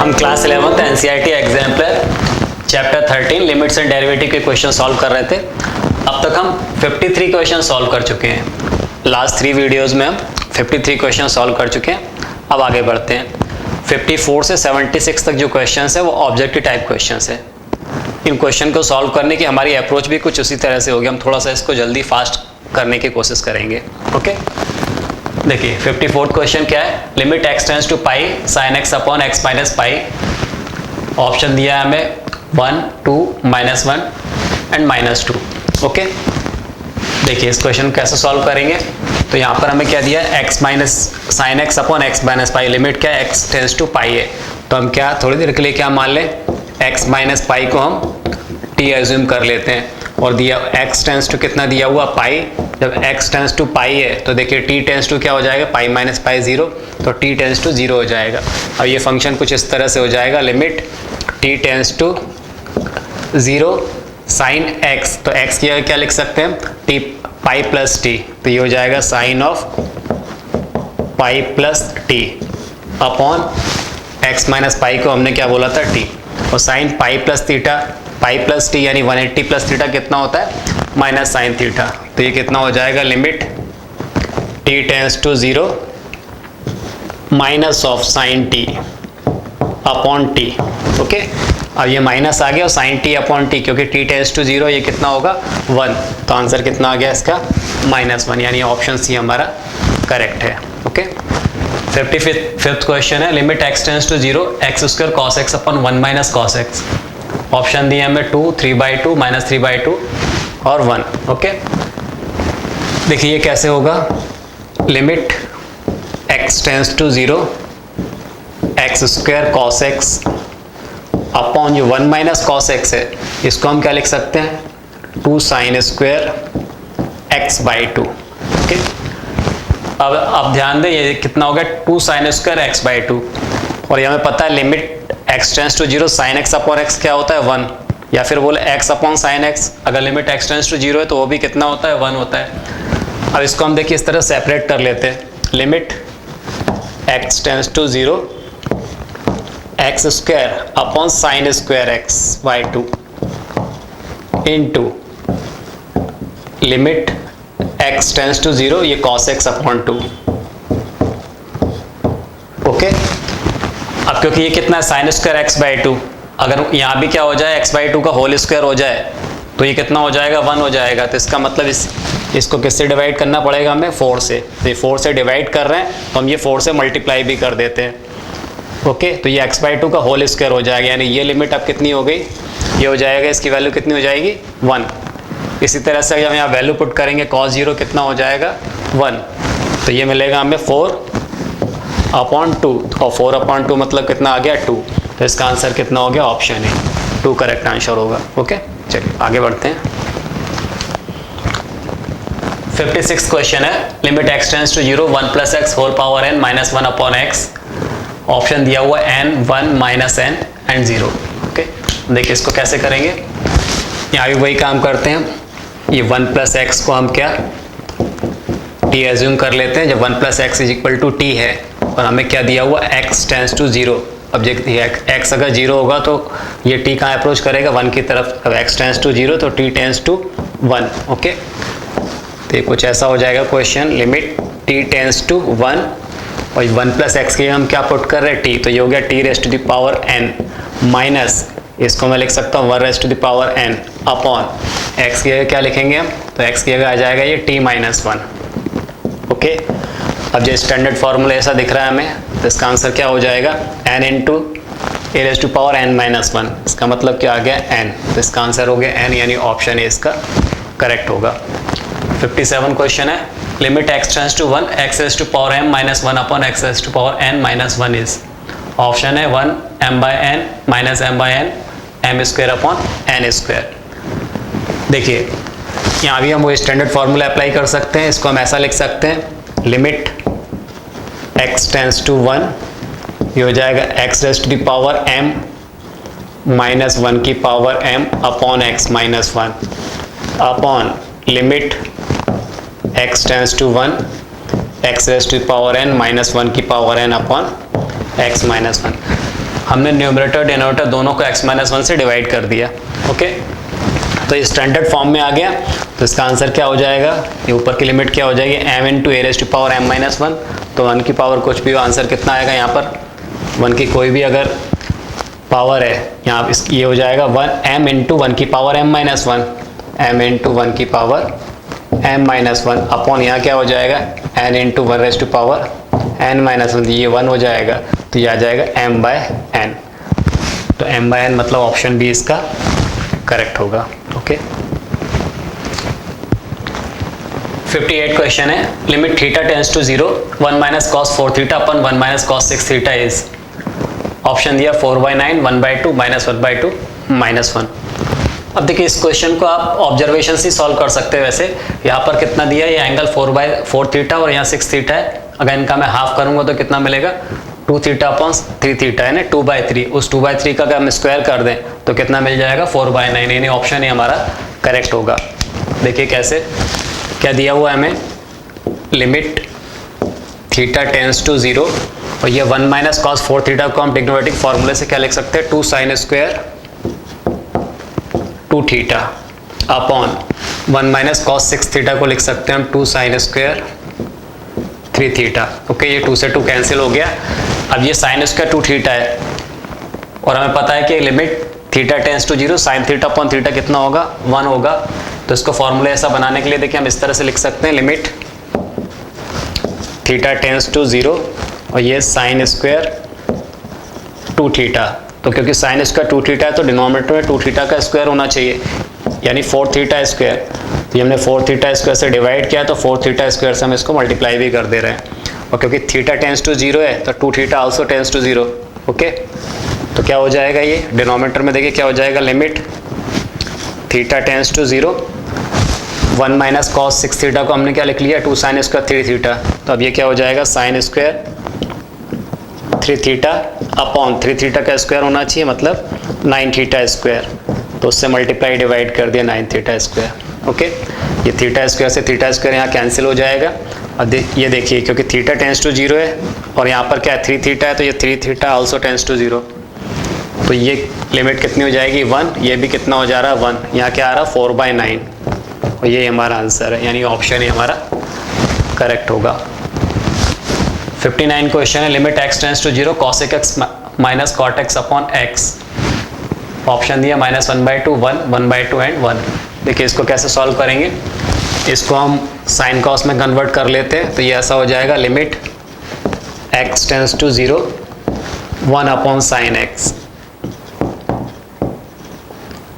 हम class 11th NCERT exemplar chapter 13 limits and derivative के question solve कर रहे थे। अब तक हम 53 क्वेश्चन सॉल्व कर चुके हैं। लास्ट 3 वीडियोस में हम 53 क्वेश्चन सॉल्व कर चुके हैं। अब आगे बढ़ते हैं। 54 से 76 तक जो क्वेश्चन है वो ऑब्जेक्टिव टाइप क्वेश्चन है। इन क्वेश्चन को सॉल्व करने की हमारी अप्रोच भी कुछ उसी तरह से होगी। हम थोड़ा सा इसको जल्दी फास्ट करने की कोशिश करेंगे। ओके, देखिए 54th क्वेश्चन क्या है। Limit x tends to pi sine x upon x minus pi. Option दिया है हमें 1, 2, -1 एंड -2। ओके, देखिए इस क्वेश्चन को कैसे सॉल्व करेंगे। तो यहाँ पर हमें क्या दिया है, x minus sine x upon x minus pi. Limit क्या है, x टेंड्स टू पाई है। तो हम क्या थोड़ी देर के लिए क्या मान लें, x माइनस पाई को हम t एज्यूम कर लेते हैं। और दिया x टेंड्स टू कितना दिया हुआ, पाई। जब x टेंड्स टू पाई है तो देखिए t टेंड्स टू क्या हो जाएगा, पाई माइनस पाई 0, तो t टेंड्स टू 0 हो जाएगा। अब ये फंक्शन कुछ इस तरह से हो जाएगा, limit t tends to 0 sine x। तो x की जगह क्या लिख सकते हैं, t पाई प्लस t। तो ये हो जाएगा sine of pi plus t upon x minus pi को हमने क्या बोला था, t। और sine pi plus theta, pi plus T यानी 180 प्लस थीटा कितना होता है, माइनस साइन थीटा। तो ये कितना हो जाएगा, limit t tends to 0 minus of sine t upon t। Okay, अब ये माइनस आ गया और साइन t अपॉन t, क्योंकि t टेंड्स टू 0 ये कितना होगा 1। तो आंसर कितना आ गया इसका, -1, यानी ऑप्शन सी हमारा करेक्ट है। ओके, 55th क्वेश्चन है। Limit x tends to 0 x square cos x upon 1 minus cos x। Option दिए हमें 2, 3/2, -3/2 और 1। ओके, देखिए ये कैसे होगा, limit x tends to 0 x square cos x upon जो 1 माइनस कॉस x है, इसको हम क्या लिख सकते हैं, 2 साइन स्क्वायर x/2। ओके, अब ध्यान दें ये कितना हो गया, 2 साइन स्क्वायर x/2। और ये हमें पता है limit x tends to 0 sine x upon x क्या होता है, 1। या फिर बोले x अपॉन साइन x, अगर लिमिट x टेंड्स टू 0 है तो वो भी कितना होता है, 1 होता है। अब इसको हम देखिए इस तरह सेपरेट कर लेते हैं। Limit x tends to 0 x square upon sine square x/2 into limit x tends to 0 ये cos x अपॉन 2। ओके, अब क्योंकि ये कितना है, साइन स्क्वायर x/2, अगर यहाँ भी क्या हो जाए x/2 का होल स्क्वायर हो जाए तो ये कितना हो जाएगा, 1 हो जाएगा। तो इसका मतलब इसको किससे डिवाइड करना पड़ेगा हमें, 4 से। तो ये 4 से डिवाइड कर रहे हैं तो हम ये 4 से मल्टीप्लाई भी कर देते हैं। ओके, तो ये x/2 का होल स्क्वायर हो जाएगा, यानी ये लिमिट अब कितनी हो गई, ये हो जाएगा, इसकी वैल्यू कितनी हो जाएगी, 1। इसी तरह से हम यहाँ वैल्यू पुट करेंगे, cos 0 कितना हो जाएगा, 1। तो ये मिलेगा हमें 4/2, और 4/2 मतलब कितना आ गया, 2। तो इसका आंसर कितना हो गया, ऑप्शन ए 2 करेक्ट आंसर होगा। ओके, चलिए आगे बढ़ते हैं। 56 क्वेश्चन है। Limit x tends to 0 1 plus x whole power n minus 1 upon x। Option दिया हुआ n, 1, -n एंड 0। ओके, देखिए इसको कैसे करेंगे। यहाँ भी वही काम करते हैं। ये 1 प्लस x को हम क्या t एज्यूम कर लेते हैं। जब 1 plus x is equal to t है और हमें क्या दिया हुआ, x टेंड्स टू 0। अब देखिए x अगर 0 होगा तो ये t कहाँ अप्रोच करेगा, 1 की तरफ। अब x टेंड्स टू 0 तो t टेंड्स टू 1। ओके, तो ये कुछ ऐसा हो जाएगा question. Limit t tends to 1 और 1 प्लस x के हम क्या पुट कर रहे हैं, t। तो ये हो गया t raise to the power n minus, इसको मैं लिख सकता हूँ 1 raise to the power n upon x की जगह क्या लिखेंगे हम, तो x की जगह आ जाएगा ये t माइनस 1। ओके, अब जो स्टैंडर्ड फॉर्मूला ऐसा दिख रहा है हमें, तो इसका आंसर क्या हो जाएगा, n into a raise to power n minus 1। इसका मतलब क्या आ गया, n। तो इसका आंसर हो गया n, यानी ऑप्शन ए इसका करेक्ट होगा। 57 क्वेश्चन है। Limit x tends to 1 x raise to power m minus 1 upon x raise to power n minus 1 is. Option है 1 m/n minus m/n m square upon n square. देखिए यहाँ भी हम वो स्टैंडर्ड फार्मूला अप्लाई कर सकते हैं। इसको हम ऐसा लिख सकते हैं, लिमिट x टेंड्स टू 1, ये हो जाएगा x raise to the power m minus 1 की power m upon x minus 1 upon limit x tends to 1 x raise to the power n minus 1 की power n upon x minus 1। हमने numerator denominator दोनों को x-1 से divide कर दिया। Okay, तो ये स्टैंडर्ड फॉर्म में आ गया। तो इसका आंसर क्या हो जाएगा, ये ऊपर की लिमिट क्या हो जाएगी, m into a raise to power m-1। तो 1 की पावर कुछ भी हो, आंसर कितना आएगा यहाँ पर, 1 की कोई भी अगर पावर है यहाँ ये हो जाएगा 1 m इंटू 1 की पावर m-1, m इंटू 1 की पावर m-1 अपॉन यहाँ क्या हो जाएगा n into 1 raise to power n-1, ये 1 हो जाएगा, तो ये आ जाएगा m/n। तो m/n मतलब ऑप्शन बी इसका करेक्ट होगा। ओके, 58 क्वेश्चन है, limit theta tends to 0 1 minus cos 4 theta upon 1 minus cos 6 theta is, option दिया 4/9, 1/2, -1/2, -1। अब देखिए इस क्वेश्चन को आप ऑब्जर्वेशन से सॉल्व कर सकते हैं। वैसे यहाँ पर कितना दिया है, ये एंगल 4/4 थीटा और यहाँ 6 थीटा है। अगर इनका मैं हाफ करूंगा तो कितना मिलेगा, 2 थीटा अपॉन 3 थीटा है ना, 2/3। उस 2/3 का अगर हम स्क्वायर कर दें तो कितना मिल जाएगा, 4/9। यानी ऑप्शन ही हमारा करेक्ट होगा। देखिए कैसे, क्या दिया हुआ है हमें, लिमिट थीटा टेंड्स टू 0 और ये 1 माइनस कॉस 4 थीटा को हम ट्रिग्नोमेट्रिक फॉर्मूले से क्या लिख सकते हैं, 2 sine square 2 theta upon 1 minus cos 6 theta को लिख सकते हैं हम 2 साइन स्क्वायर 3 थीटा। ओके, ये 2 से 2 कैंसिल हो गया। अब ये साइन स्क्वायर 2 थीटा है और हमें पता है कि limit theta tends to 0 sine theta upon theta कितना होगा, 1 होगा। तो इसको फॉर्मूला ऐसा बनाने के लिए देखिए हम इस तरह से लिख सकते हैं, लिमिट थीटा टेंड्स टू 0 और ये साइन स्क्वायर 2 थीटा। तो क्योंकि साइन स्क्वायर 2 थीटा है तो डिनोमिनेटर में 2 थीटा का स्क्वायर होना चाहिए, यानी 4 थीटा स्क्वायर। तो हमने 4 थीटा स्क्वायर से डिवाइड किया तो 4 थीटा स्क्वायर से हम इसको मल्टीप्लाई भी कर दे रहे हैं। और क्योंकि थीटा टेंड्स टू 0 है तो 2 theta also tends to 0। Okay, तो क्या हो जाएगा, ये डिनोमिनेटर में देखिए क्या हो जाएगा, limit theta tends to 0 1 minus cos 6 theta को हमने क्या लिख लिया, 2 साइन स्क्वायर 3 थीटा। तो अब ये क्या हो जाएगा, sine square 3 theta upon 3 theta का स्क्वायर होना चाहिए, मतलब 9 थीटा स्क्वायर। तो उससे मल्टीप्लाई डिवाइड कर दिया 9 थीटा स्क्वायर। ओके, ये थीटा स्क्वायर से थीटा स्क्वायर यहाँ कैंसिल हो जाएगा। और ये देखिए क्योंकि थीटा टेंड्स टू 0 है और यहाँ पर क्या है 3 थीटा है, तो ये 3 थीटा आल्सो टेंड्स टू 0। तो ये लिमिट कितनी हो जाएगी, 1। ये भी कितना हो जा रहा है, 1। यहाँ क्या आ रहा है, 4/9। और ये हमारा आंसर है, यानी ऑप्शन ही हमारा करेक्ट होगा। 59 क्वेश्चन है, limit x tends to 0 cosec x minus cot x upon x, option दिया -1/2, 1, 1/2 एंड 1। देखिए इसको कैसे सॉल्व करेंगे, इसको हम साइन कॉस में कन्वर्ट कर लेते हैं। तो ये ऐसा हो जाएगा, limit x tends to 0 1 upon sine x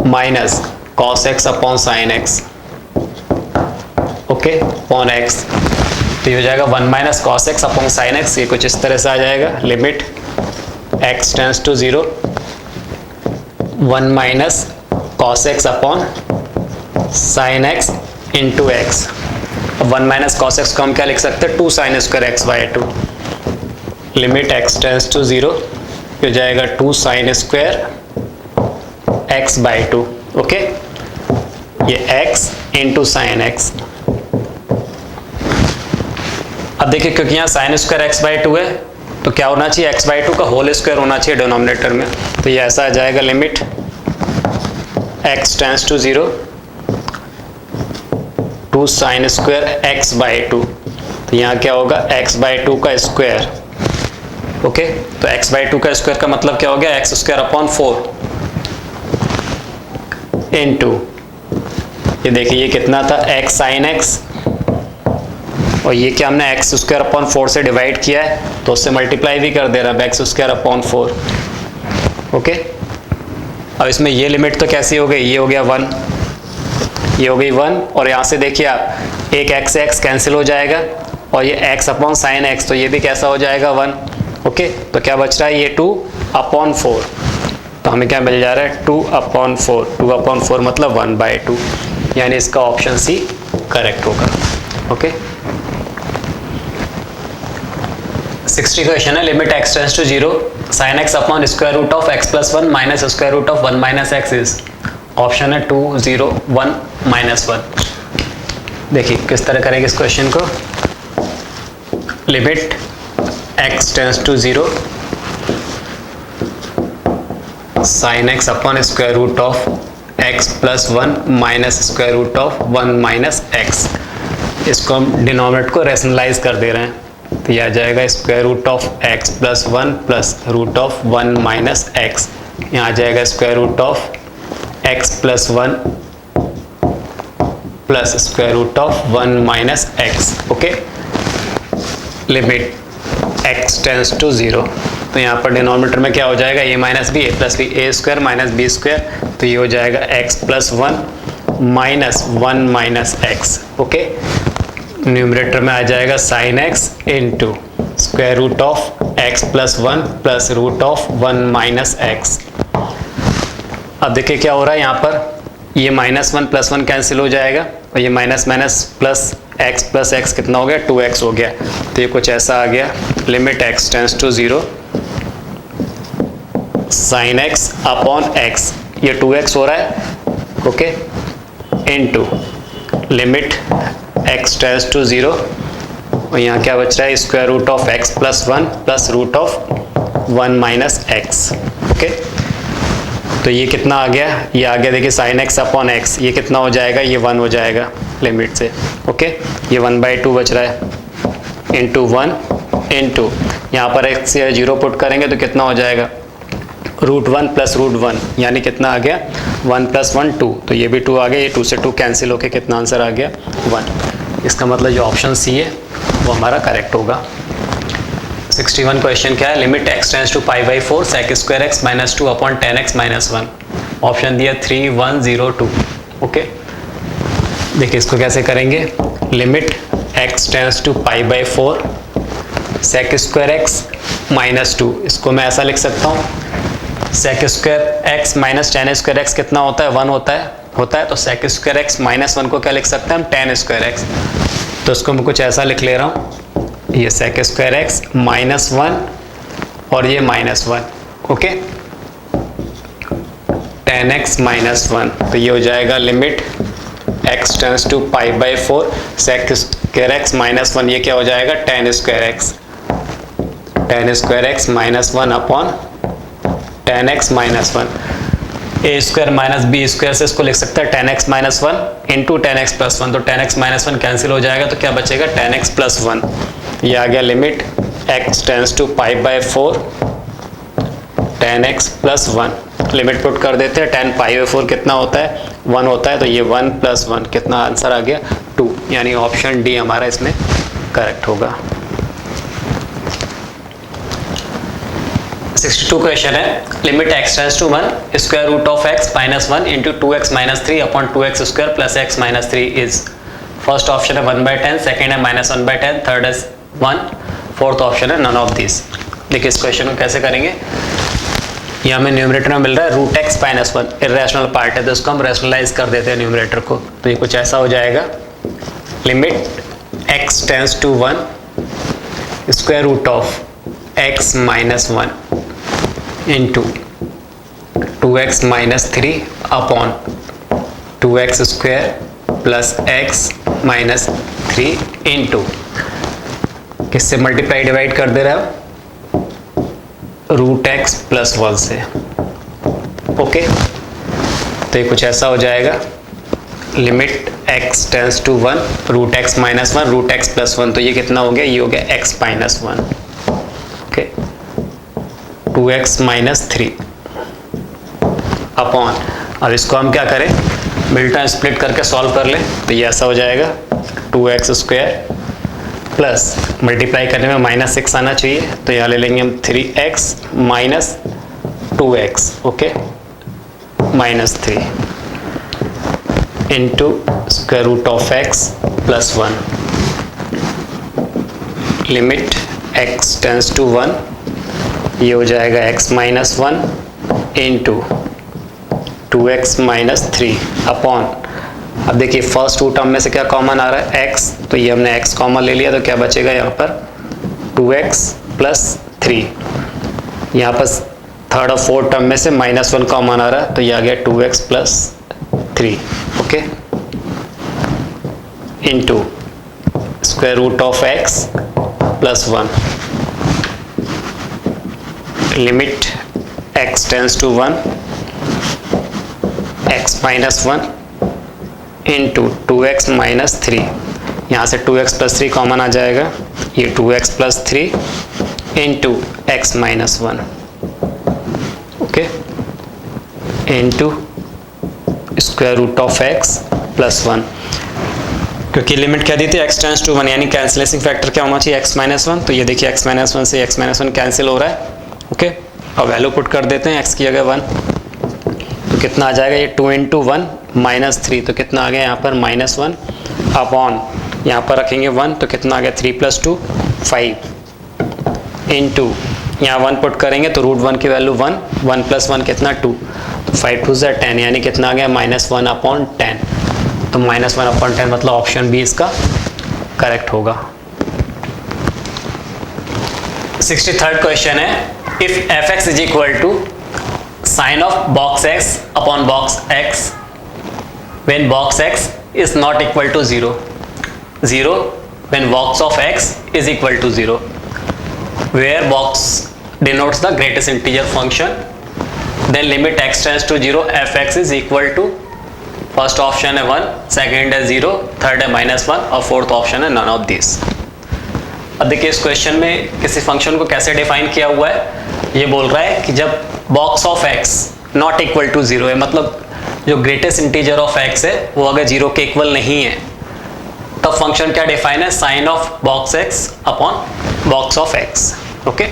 minus cos x upon sine x, okay, upon x। तो ये हो जाएगा 1 minus cos x upon sine x. ये कुछ इस तरह से आ जाएगा, limit x tends to 0 1 minus cos x upon sine x into x. 1 minus cos x को हम क्या लिख सकते हैं, 2 sine square x/2। Limit x tends to 0 हो जाएगा 2 साइन स्क्वायर x/2। ओके, ये x इंटू साइन एक्स। अब देखिए क्योंकि यहाँ साइन स्क्वायर x/2 है तो क्या होना चाहिए, x/2 का होल स्क्वायर होना चाहिए डिनोमिनेटर में। तो ये ऐसा आ जाएगा, limit x tends to 0 2 sine square x/2। तो यहाँ क्या होगा, x/2 का स्क्वायर। ओके, तो x/2 का स्क्वायर का मतलब क्या हो गया, x स्क्वायर अपॉन 4 इनटू, ये देखिए ये कितना था, x साइन x, और ये क्या हमने x स्क्वायर अपॉन 4 से डिवाइड किया है तो उससे मल्टीप्लाई भी कर दे रहा है, x स्क्वायर अपॉन 4। ओके, अब इसमें ये लिमिट तो कैसी हो गई, ये हो गया 1, ये हो गई 1, और यहाँ से देखिए आप एक x से x कैंसिल हो जाएगा और ये x अपॉन साइन x, तो ये भी कैसा हो जाएगा 1। ओके, तो क्या बच रहा है, ये 2 अपॉन 4। तो हमें क्या मिल जा रहा है, 2 अपॉन 4। 2 अपॉन 4 मतलब 1/2, यानी इसका ऑप्शन सी करेक्ट होगा। ओके, 60 क्वेश्चन है, limit x tends to 0 sin x अपॉन square root of x plus 1 minus square root of 1 minus x is, option है 2, 0, 1, -1। देखिए किस तरह करेंगे इस क्वेश्चन को, limit x tends to 0 sine x upon square root of x plus 1 minus square root of 1 minus x. इसको हम denominator को रेशनलाइज कर दे रहे हैं, तो यह आ जाएगा square root of x plus 1 plus root of 1 minus x. यहाँ आ जाएगा square root of x plus 1 plus square root of 1 minus x. Okay, limit x tends to 0, तो यहाँ पर डिनोमिनेटर में क्या हो जाएगा, a minus B, A plus B, A square minus B square, तो ये हो जाएगा x plus 1 minus 1 minus x. Okay, numerator में आ जाएगा sine x into square root of x plus 1 plus root of 1 minus x. अब देखिए क्या हो रहा है, यहाँ पर ये माइनस 1 प्लस 1 कैंसिल हो जाएगा और ये माइनस माइनस प्लस एक्स कितना हो गया, 2x हो गया। तो ये कुछ ऐसा आ गया, limit x tends to 0 sine x upon x, ये 2x हो रहा है। Okay, into limit x tends to 0 और यहाँ क्या बच रहा है, square root of x plus 1 plus root of 1 minus x. Okay, तो ये कितना आ गया, ये आ गया देखिए साइन एक्स अपॉन एक्स, ये कितना हो जाएगा, ये 1 हो जाएगा लिमिट से। ओके, ये 1/2 बच रहा है इंटू 1 इंटू यहाँ पर x से 0 पुट करेंगे तो कितना हो जाएगा, रूट 1 प्लस रूट 1, यानी कितना आ गया 1 प्लस 1 2, तो ये भी 2 आ गया, ये 2 से 2 कैंसिल होके कितना आंसर आ गया 1। इसका मतलब जो ऑप्शन सी है वो हमारा करेक्ट होगा। 61 क्वेश्चन क्या है, limit x tends to pi by 4 sec square x minus 2 upon 10x minus 1। Option दिया 3 1 0 2। ओके, देखिए इसको कैसे करेंगे, limit x tends to pi by 4 sec square x minus 2, इसको मैं ऐसा लिख सकता हूँ, sec square x minus ten square x कितना होता है, 1 होता है, तो सेक स्क्वायर एक्स माइनस 1 को क्या लिख सकते हैं हम, टेन स्क्वायर एक्स। तो इसको मैं कुछ ऐसा लिख ले रहा हूँ, ये सेक स्क्वायर एक्स माइनस 1 और ये माइनस 1। ओके, 10x माइनस 1, तो ये हो जाएगा limit x tends to pi by 4 sec square x minus 1, ये क्या हो जाएगा 10 square x minus 1 upon 10x minus 1। A square minus B square से इसको लिख सकते हैं 10x minus 1 into 10x plus 1, तो 10x माइनस 1 कैंसिल हो जाएगा, तो क्या बचेगा 10x प्लस 1। ये आ गया limit x tends to pi by 4 10x plus 1। Limit put कर देते हैं, 10 पाई बाई 4 कितना होता है 1 होता है, तो ये 1 प्लस 1 कितना आंसर आ गया 2, यानी ऑप्शन डी हमारा इसमें करेक्ट होगा। 62 क्वेश्चन है, limit x tends to 1 square root of x minus 1 into 2x minus 3 upon 2x square plus x minus 3 is. First option है 1/10, सेकेंड है -1/10, थर्ड है 1, फोर्थ ऑप्शन है नन ऑफ दिस। देखिए इस क्वेश्चन को कैसे करेंगे, यहाँ में न्यूमरेटर में मिल रहा है root x minus 1, irrational part है, तो इसको हम रैशनलाइज कर देते हैं न्यूमरेटर को, तो ये कुछ ऐसा हो जाएगा, limit x tends to 1 square root of x minus 1 into 2x minus 3 upon 2x square plus x minus 3 into, किससे मल्टीप्लाई डिवाइड कर दे रहा है, रूट एक्स प्लस 1 से। ओके, तो ये कुछ ऐसा हो जाएगा, limit x tends to 1 root x minus 1 root x plus 1, तो ये कितना हो गया, ये हो गया x minus 1। Okay, 2x minus 3 upon, अब इसको हम क्या करें, मिड टर्म स्प्लिट करके सॉल्व कर लें, तो ये ऐसा हो जाएगा 2x स्क्वायर प्लस मल्टीप्लाई करने में -6 आना चाहिए, तो यहाँ ले लेंगे हम 3x minus 2x। Okay, minus 3 into square root of x plus 1, limit x tends to 1, ये हो जाएगा x minus 1 into 2x minus 3 upon, अब देखिए फर्स्ट टू टर्म में से क्या कॉमन आ रहा है x, तो ये हमने x कॉमन ले लिया, तो क्या बचेगा यहाँ पर 2x प्लस 3, यहाँ पर थर्ड और फोर्थ टर्म में से -1 कॉमन आ रहा है, तो ये आ गया 2x plus 3। Okay, into square root of x plus 1, limit x tends to 1 x minus 1 into 2x minus 3, यहाँ से 2x प्लस 3 कॉमन आ जाएगा, ये 2x plus 3 into x minus 1, okay, into square root of x plus 1, क्योंकि limit क्या दी थी x tends to 1, यानी cancellation factor क्या होना चाहिए x माइनस 1, तो ये देखिए x माइनस 1 से x माइनस 1 कैंसिल हो रहा है, ओके, और वैल्यू पुट कर देते हैं x की जगह 1, तो कितना आ जाएगा, ये 2 इंटू 1 माइनस 3, तो कितना आ गया यहाँ पर माइनस 1 अपॉन, यहाँ पर रखेंगे 1, तो कितना आ गया 3 प्लस 2 5 इंटू, यहाँ 1 पुट करेंगे तो रूट 1 की वैल्यू 1, 1 प्लस 1 कितना 2, तो 5 2 10, यानी कितना आ गया माइनस 1 अपॉन 10, तो माइनस 1 अपॉन 10 मतलब ऑप्शन बी इसका करेक्ट होगा। 63rd क्वेश्चन है, if f(x) is equal to sine of box x upon box x when box x is not equal to 0, 0 when box of x is equal to 0, where box denotes the greatest integer function, then limit x tends to 0 f(x) is equal to, first option है 1, second है 0, third है -1 और fourth option है none of this. अब देखिए इस question में किसी फंक्शन को कैसे डिफाइन किया हुआ है, ये बोल रहा है कि जब box of x not equal to 0 है, मतलब जो ग्रेटेस्ट इंटीजर ऑफ x है वो अगर 0 के इक्वल नहीं है, तब फंक्शन क्या डिफाइन है, sine of box x upon box of x, okay,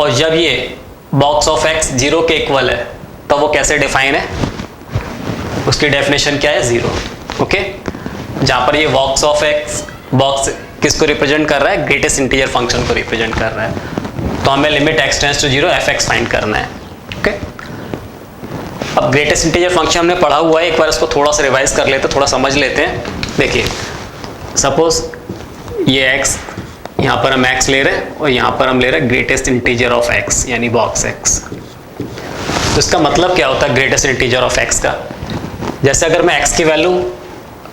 और जब ये बॉक्स ऑफ x 0 के इक्वल है तब वो कैसे डिफाइन है, उसकी डेफिनेशन क्या है 0, ओके, जहां पर ये बॉक्स ऑफ x, बॉक्स किसको रिप्रेजेंट कर रहा है, ग्रेटेस्ट इंटीजर फंक्शन को रिप्रेजेंट कर रहा है, तो हमें limit x tends to 0 f(x) find करना है, ओके। अब ग्रेटेस्ट इंटीजर फंक्शन हमने पढ़ा हुआ है, एक बार इसको थोड़ा सा रिवाइज कर लेते हैं, थोड़ा समझ लेते हैं। देखिए सपोज ये x, यहाँ पर हम x ले रहे हैं और यहाँ पर हम ले रहे हैं ग्रेटेस्ट इंटीजर ऑफ x यानी बॉक्स x, तो इसका मतलब क्या होता है ग्रेटेस्ट इंटीजर ऑफ x का, जैसे अगर मैं x की वैल्यू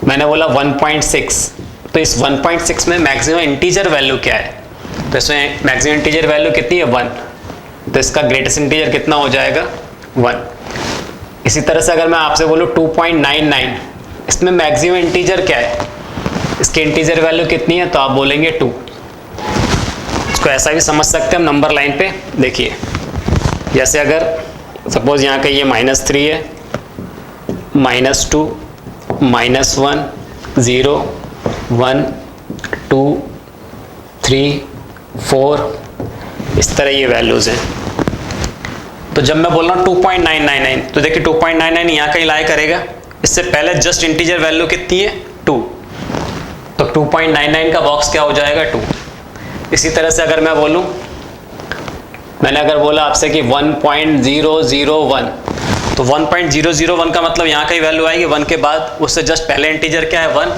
मैंने बोला 1.6, तो इस 1.6 में मैक्सिमम इंटीजर वैल्यू क्या है, तो इसमें मैक्सिमम इंटीजर वैल्यू कितनी है 1, तो इसका ग्रेटेस्ट इंटीजर कितना हो जाएगा 1। इसी तरह से अगर मैं आपसे बोलूँ 2.99, इसमें मैक्सिमम इंटीजर क्या है, इसकी इंटीजर वैल्यू कितनी है, तो आप बोलेंगे 2। इसको ऐसा भी समझ सकते हैं हम नंबर लाइन पे, देखिए जैसे अगर सपोज यहाँ का ये -3 है, -2 -1 0 1 2 3 4, इस तरह ये वैल्यूज हैं। तो जब मैं बोल रहा हूँ 2.999, तो देखिए 2.99 यहाँ कहीं लाई करेगा, इससे पहले जस्ट इंटीजर वैल्यू कितनी है 2, तो 2.99 का बॉक्स क्या हो जाएगा 2। इसी तरह से अगर मैं बोलूँ, मैंने अगर बोला आपसे कि 1.001, तो 1.001 का मतलब यहाँ कहीं वैल्यू आएगी 1 के बाद, उससे जस्ट पहले इंटीजर क्या है 1,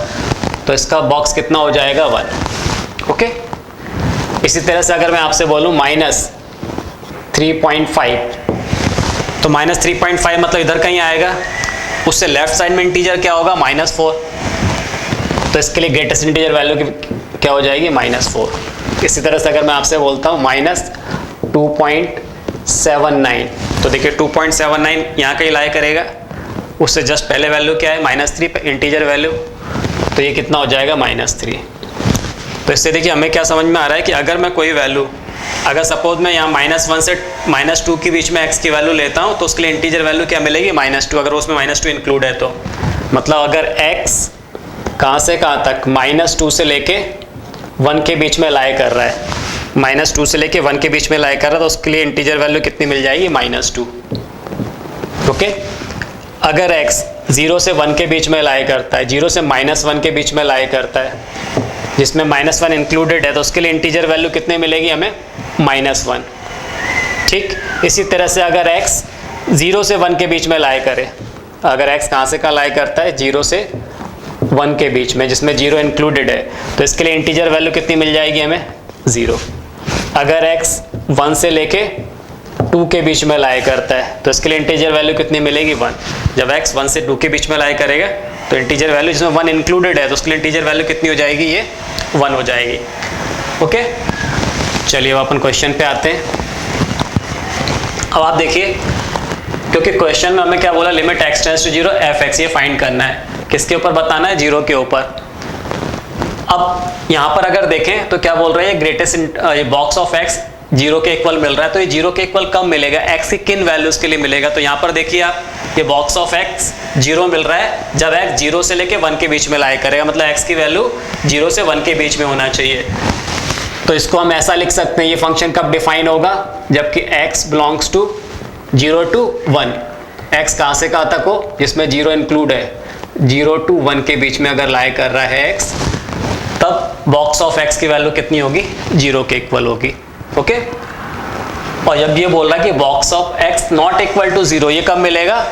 तो इसका बॉक्स कितना हो जाएगा 1, ओके। इसी तरह से अगर मैं आपसे बोलूँ -3.5, तो -3.5 मतलब इधर कहीं आएगा, उससे लेफ्ट साइड में इंटीजर क्या होगा -4, तो इसके लिए ग्रेटेस्ट इंटीजर वैल्यू क्या हो जाएगी -4। इसी तरह से अगर मैं आपसे बोलता हूँ -2.79, तो देखिए 2.79 यहाँ कहीं लाई करेगा, उससे जस्ट पहले वैल्यू क्या है -3 इंटीजर वैल्यू, तो ये कितना हो जाएगा -3। तो इससे देखिए हमें क्या समझ में आ रहा है कि अगर मैं कोई वैल्यू, अगर सपोज मैं यहाँ -1 से -2 के बीच में x की वैल्यू लेता हूँ, तो उसके लिए इंटीजर वैल्यू क्या मिलेगी -2, अगर उसमें -2 इंक्लूड है तो, मतलब अगर x कहाँ से कहाँ तक -2 से लेके 1 के बीच में लाई कर रहा है, -2 से लेके 1 के बीच में लाई कर रहा है, तो उसके लिए इंटीजर वैल्यू कितनी मिल जाएगी -2, ओके। अगर x 0 से 1 के बीच में लाई करता है, 0 से -1 के बीच में लाई करता है, जिसमें -1 इंक्लूडेड है, तो उसके लिए इंटीजर वैल्यू कितने मिलेगी हमें -1, ठीक। इसी तरह से अगर x 0 से 1 के बीच में लाई करे, अगर x कहाँ से कहाँ लाई करता है 0 से 1 के बीच में, जिसमें 0 इंक्लूडेड है, तो इसके लिए इंटीजर वैल्यू कितनी मिल जाएगी हमें 0। अगर x 1 से लेके 2 के बीच में लाई करता है, तो इसके लिए इंटीजर वैल्यू कितनी मिलेगी 1। जब x 1 से 2 के बीच में लाई करेगा, तो इंटीजर वैल्यू जिसमें 1 इंक्लूडेड है, तो उसके लिए इंटीजर वैल्यू कितनी हो जाएगी, ये 1 हो जाएगी, ओके। चलिए अब अपन क्वेश्चन पे आते हैं। अब आप देखिए, क्योंकि क्वेश्चन में हमें क्या बोला, limit x tends to 0 f(x), ये फाइंड करना है, किसके ऊपर बताना है, 0 के ऊपर। अब यहाँ पर अगर देखें तो क्या बोल रहे हैं, ग्रेटेस्ट बॉक्स ऑफ x 0 के इक्वल मिल रहा है, तो ये 0 के इक्वल कब मिलेगा, x की किन वैल्यूज के लिए मिलेगा। तो यहाँ पर देखिए आप, ये बॉक्स ऑफ x 0 मिल रहा है जब x 0 से लेके 1 के बीच में लाई करेगा, मतलब x की वैल्यू 0 से 1 के बीच में होना चाहिए। तो इसको हम ऐसा लिख सकते हैं, ये फंक्शन कब डिफाइन होगा, जबकि x belongs to 0 to 1, x कहाँ से कहाँ तक हो, जिसमें 0 इंक्लूड है, 0 to 1 के बीच में अगर लाई कर रहा है x, तब बॉक्स ऑफ x की वैल्यू कितनी होगी, 0 के इक्वल होगी। ओके, और जब ये बोल रहा है कि box of x not equal to 0, ये कब मिलेगा,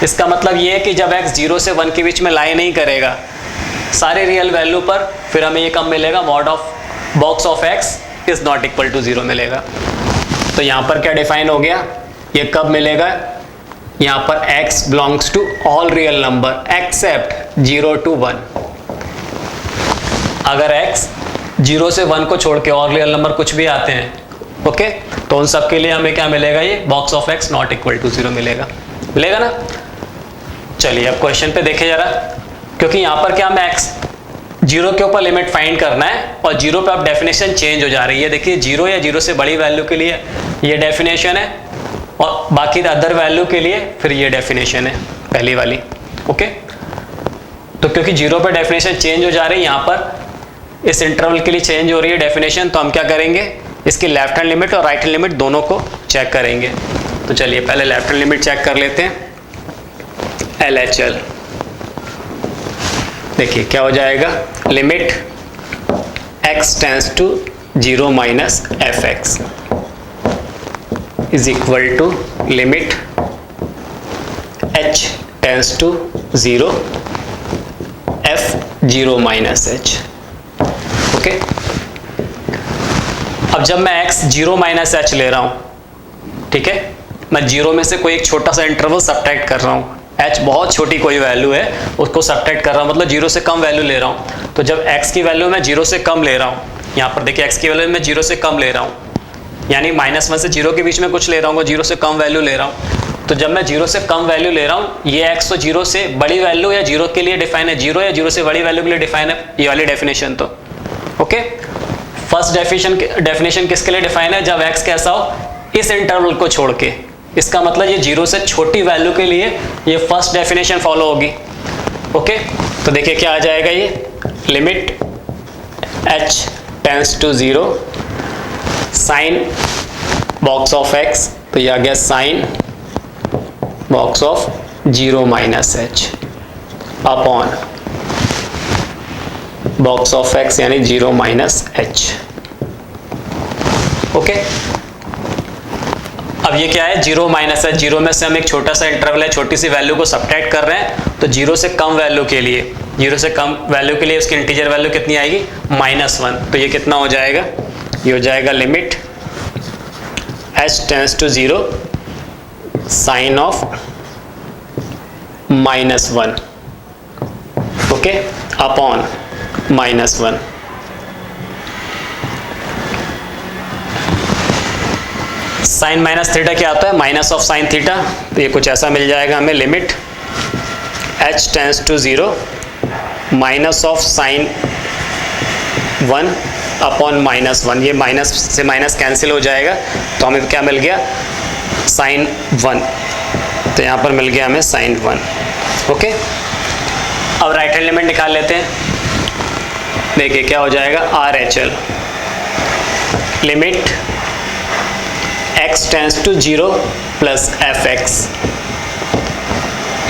इसका मतलब ये है कि जब x 0 से 1 के बीच में लाई नहीं करेगा सारे रियल वैल्यू पर, फिर हमें ये कब मिलेगा, mod of box of x is not equal to 0 मिलेगा। तो यहाँ पर क्या डिफाइन हो गया, ये कब मिलेगा, यहाँ पर x belongs to all real number except 0 to 1। अगर x 0 से 1 को छोड़ के और रियल नंबर कुछ भी आते हैं, ओके, तो उन सब के लिए हमें क्या मिलेगा, ये box of x not equal to 0 मिलेगा ना। चलिए अब क्वेश्चन पे देखें जरा, क्योंकि यहाँ पर क्या हमें x 0 के ऊपर लिमिट फाइंड करना है, और 0 पे अब डेफिनेशन चेंज हो जा रही है। देखिए 0 या 0 से बड़ी वैल्यू के लिए ये डेफिनेशन है, और बाकी अदर वैल्यू के लिए फिर ये डेफिनेशन है पहली वाली। ओके, तो क्योंकि 0 पे डेफिनेशन चेंज हो जा रही है, यहाँ पर इस इंटरवल के लिए चेंज हो रही है डेफिनेशन, तो हम क्या करेंगे, इसकी लेफ्ट हैंड लिमिट और राइट हैंड लिमिट दोनों को चेक करेंगे। तो चलिए पहले लेफ्ट हैंड लिमिट चेक कर लेते हैं, LHL। देखिए क्या हो जाएगा, limit x tends to 0 minus fx is equal to limit h tends to 0 f 0 minus h। Okay, अब जब मैं x 0 माइनस h ले रहा हूं, ठीक है, मैं 0 में से कोई एक छोटा सा इंटरवल सब्ट्रैक्ट कर रहा हूं, h बहुत छोटी कोई वैल्यू है उसको सब्ट्रैक्ट कर रहा हूं, मतलब 0 से कम वैल्यू ले रहा हूं। तो जब x की वैल्यू मैं 0 से कम ले रहा हूं, यहाँ पर देखिए x की वैल्यू मैं 0 से कम ले रहा हूं, यानी -1 से 0 के बीच में कुछ ले रहा हूँ, 0 से कम वैल्यू ले रहा हूँ। तो जब मैं 0 से कम वैल्यू ले रहा हूँ, ये x तो 0 से बड़ी वैल्यू या 0 के लिए डिफाइन है, 0 या 0 से बड़ी वैल्यू के लिए डिफाइन है ये वाली डेफिनेशन। तो ओके, फर्स्ट डेफिनेशन किसके लिए डिफाइन है, जब x कैसा हो इस इंटरवल को छोड़ के, इसका मतलब ये 0 से छोटी वैल्यू के लिए ये फर्स्ट डेफिनेशन फॉलो होगी। ओके, तो देखिए क्या आ जाएगा, ये limit h tends to 0 sine box of x, तो ये आ गया sine box of 0 minus h upon box of x यानी 0 माइनस h। ओके, अब ये क्या है, 0 माइनस h, 0 में से हम एक छोटा सा इंटरवल है, छोटी सी वैल्यू को सब्ट्रैक्ट कर रहे हैं, तो 0 से कम वैल्यू के लिए, 0 से कम वैल्यू के लिए उसकी इंटीजर वैल्यू कितनी आएगी, -1। तो ये कितना हो जाएगा, ये हो जाएगा limit h tends to 0 sine of -1, okay, upon -1। Sine minus theta क्या आता है, माइनस ऑफ साइन थीटा, तो ये कुछ ऐसा मिल जाएगा हमें, limit h tends to 0 minus of sine 1 upon -1। ये माइनस से माइनस कैंसिल हो जाएगा, तो हमें क्या मिल गया, साइन 1। तो यहाँ पर मिल गया हमें साइन 1। ओके, अब राइट हैंड लिमिट निकाल लेते हैं। देखिए क्या हो जाएगा, RHL limit x tends to 0 plus fx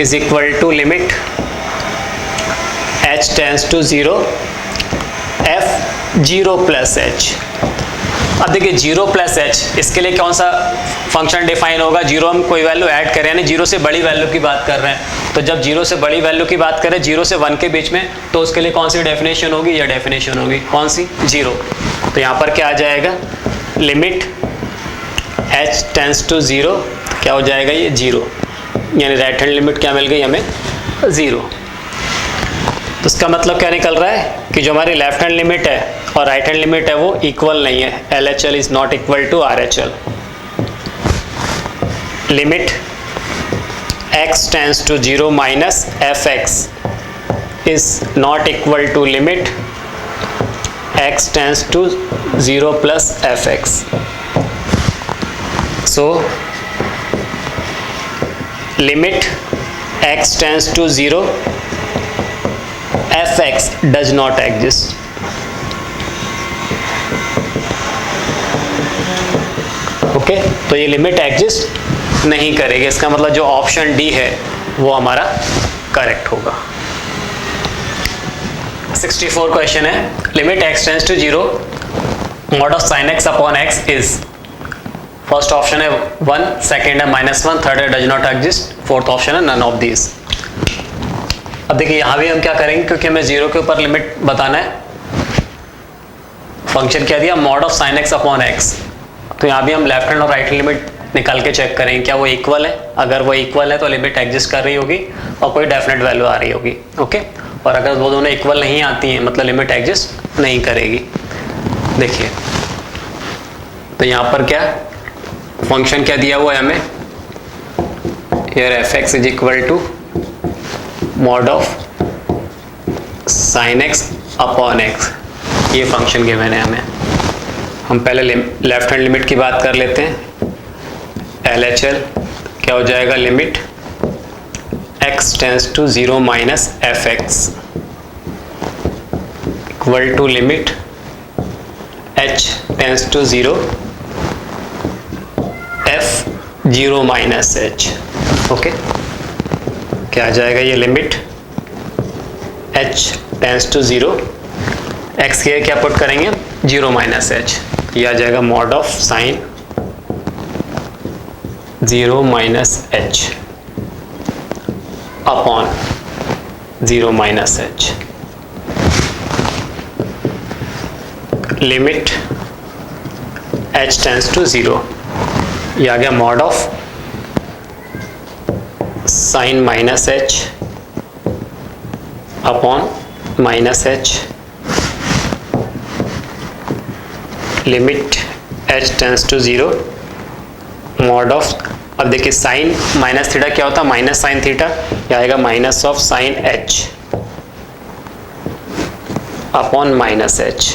is equal to limit h tends to 0 f 0 plus h। अब देखिए 0 प्लस h, इसके लिए कौन सा फंक्शन डिफाइन होगा, 0 हम कोई वैल्यू ऐड करें, यानी 0 से बड़ी वैल्यू की बात कर रहे हैं, तो जब 0 से बड़ी वैल्यू की बात करें 0 से 1 के बीच में, तो उसके लिए कौन सी डेफिनेशन होगी, यह डेफिनेशन होगी, कौन सी, 0। तो यहाँ पर क्या आ जाएगा, लिमिट h टेंड्स टू 0, क्या हो जाएगा ये 0, यानी राइट हैंड लिमिट क्या मिल गई हमें, 0। तो इसका मतलब क्या निकल रहा है कि जो हमारी लेफ्ट हैंड लिमिट है और राइट हैंड लिमिट है वो इक्वल नहीं है, LHL is not equal to RHL। Limit x tends to 0 minus fx is not equal to limit x tends to 0 plus fx. So limit x tends to 0 fx does not exist. Okay तो ये limit exist नहीं करेगी, इसका मतलब जो option D है वो हमारा करेक्ट होगा। 64 क्वेश्चन है, limit x tends to 0 mod of sine x upon x is, first option है 1, सेकेंड है -1, थर्ड है does not exist, fourth option है नन ऑफ दीज। अब देखिए यहाँ भी हम क्या करेंगे, क्योंकि हमें 0 के ऊपर लिमिट बताना है, फंक्शन क्या दिया mod of sine x upon x, तो यहाँ भी हम लेफ्ट हैंड और राइट हैंड लिमिट निकाल के चेक करेंगे क्या वो इक्वल है, अगर वो इक्वल है तो लिमिट एग्जिस्ट कर रही होगी और कोई डेफिनेट वैल्यू आ रही होगी। ओके और अगर वो दोनों इक्वल नहीं आती हैं मतलब लिमिट एग्जिस्ट नहीं करेगी। देखिए तो यहाँ पर क्या फंक्शन क्या दिया हुआ है हमें, here fx is equal to mod of sine x upon x, ये फंक्शन गिवन है हमें। हम पहले लेफ्ट हैंड लिमिट की बात कर लेते हैं, LHL क्या हो जाएगा, limit x tends to 0 minus fx equal to limit h tends to 0 f 0 minus h। Okay क्या आ जाएगा ये limit h tends to 0, x के क्या पुट करेंगे 0 माइनस h, ये आ जाएगा mod of sine 0 minus h upon 0 minus h, limit h tends to 0, ये आ गया mod of sine minus h upon minus h, limit h tends to 0 mod of, अब देखिए साइन माइनस थीटा क्या होता है माइनस साइन थीटा, यह आएगा minus of sine h upon minus h।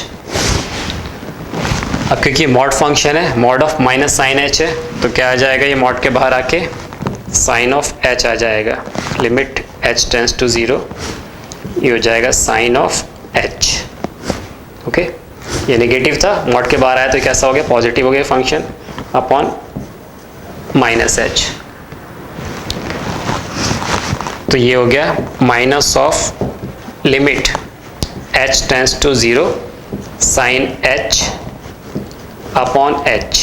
अब क्योंकि मॉड फंक्शन है, mod of minus sine h है, तो क्या आ जाएगा ये मॉड के बाहर आके साइन ऑफ h आ जाएगा, लिमिट h टेंस टू 0, ये हो जाएगा साइन ऑफ h। ओके ये नेगेटिव था, मॉड के बाहर आया तो कैसा हो गया पॉजिटिव हो गया फंक्शन, अपॉन माइनस h, तो ये हो गया minus of limit h tends to 0 sine h upon h,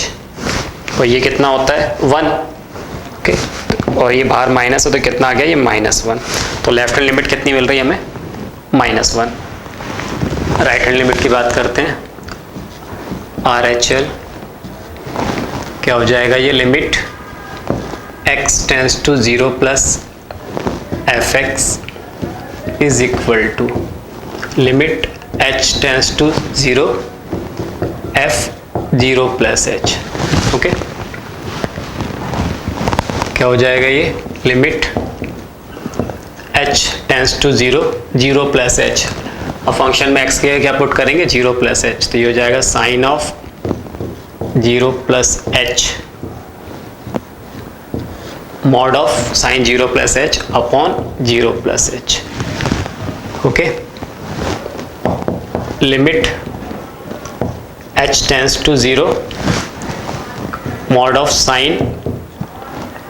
और ये कितना होता है 1। ओके और ये बाहर माइनस है तो कितना आ गया ये -1, तो लेफ्ट हैंड लिमिट कितनी मिल रही है हमें -1। राइट हैंड लिमिट की बात करते हैं, RHL क्या हो जाएगा ये limit x tends to 0 plus fx is equal to limit h tends to 0 f 0 plus h। Okay क्या हो जाएगा ये limit h tends to 0 0 plus h, और फंक्शन में x के क्या पुट करेंगे 0 प्लस h, तो ये हो जाएगा sine of 0 plus h mod of sine 0 plus h upon 0 plus h। Okay limit h tends to 0 mod of sine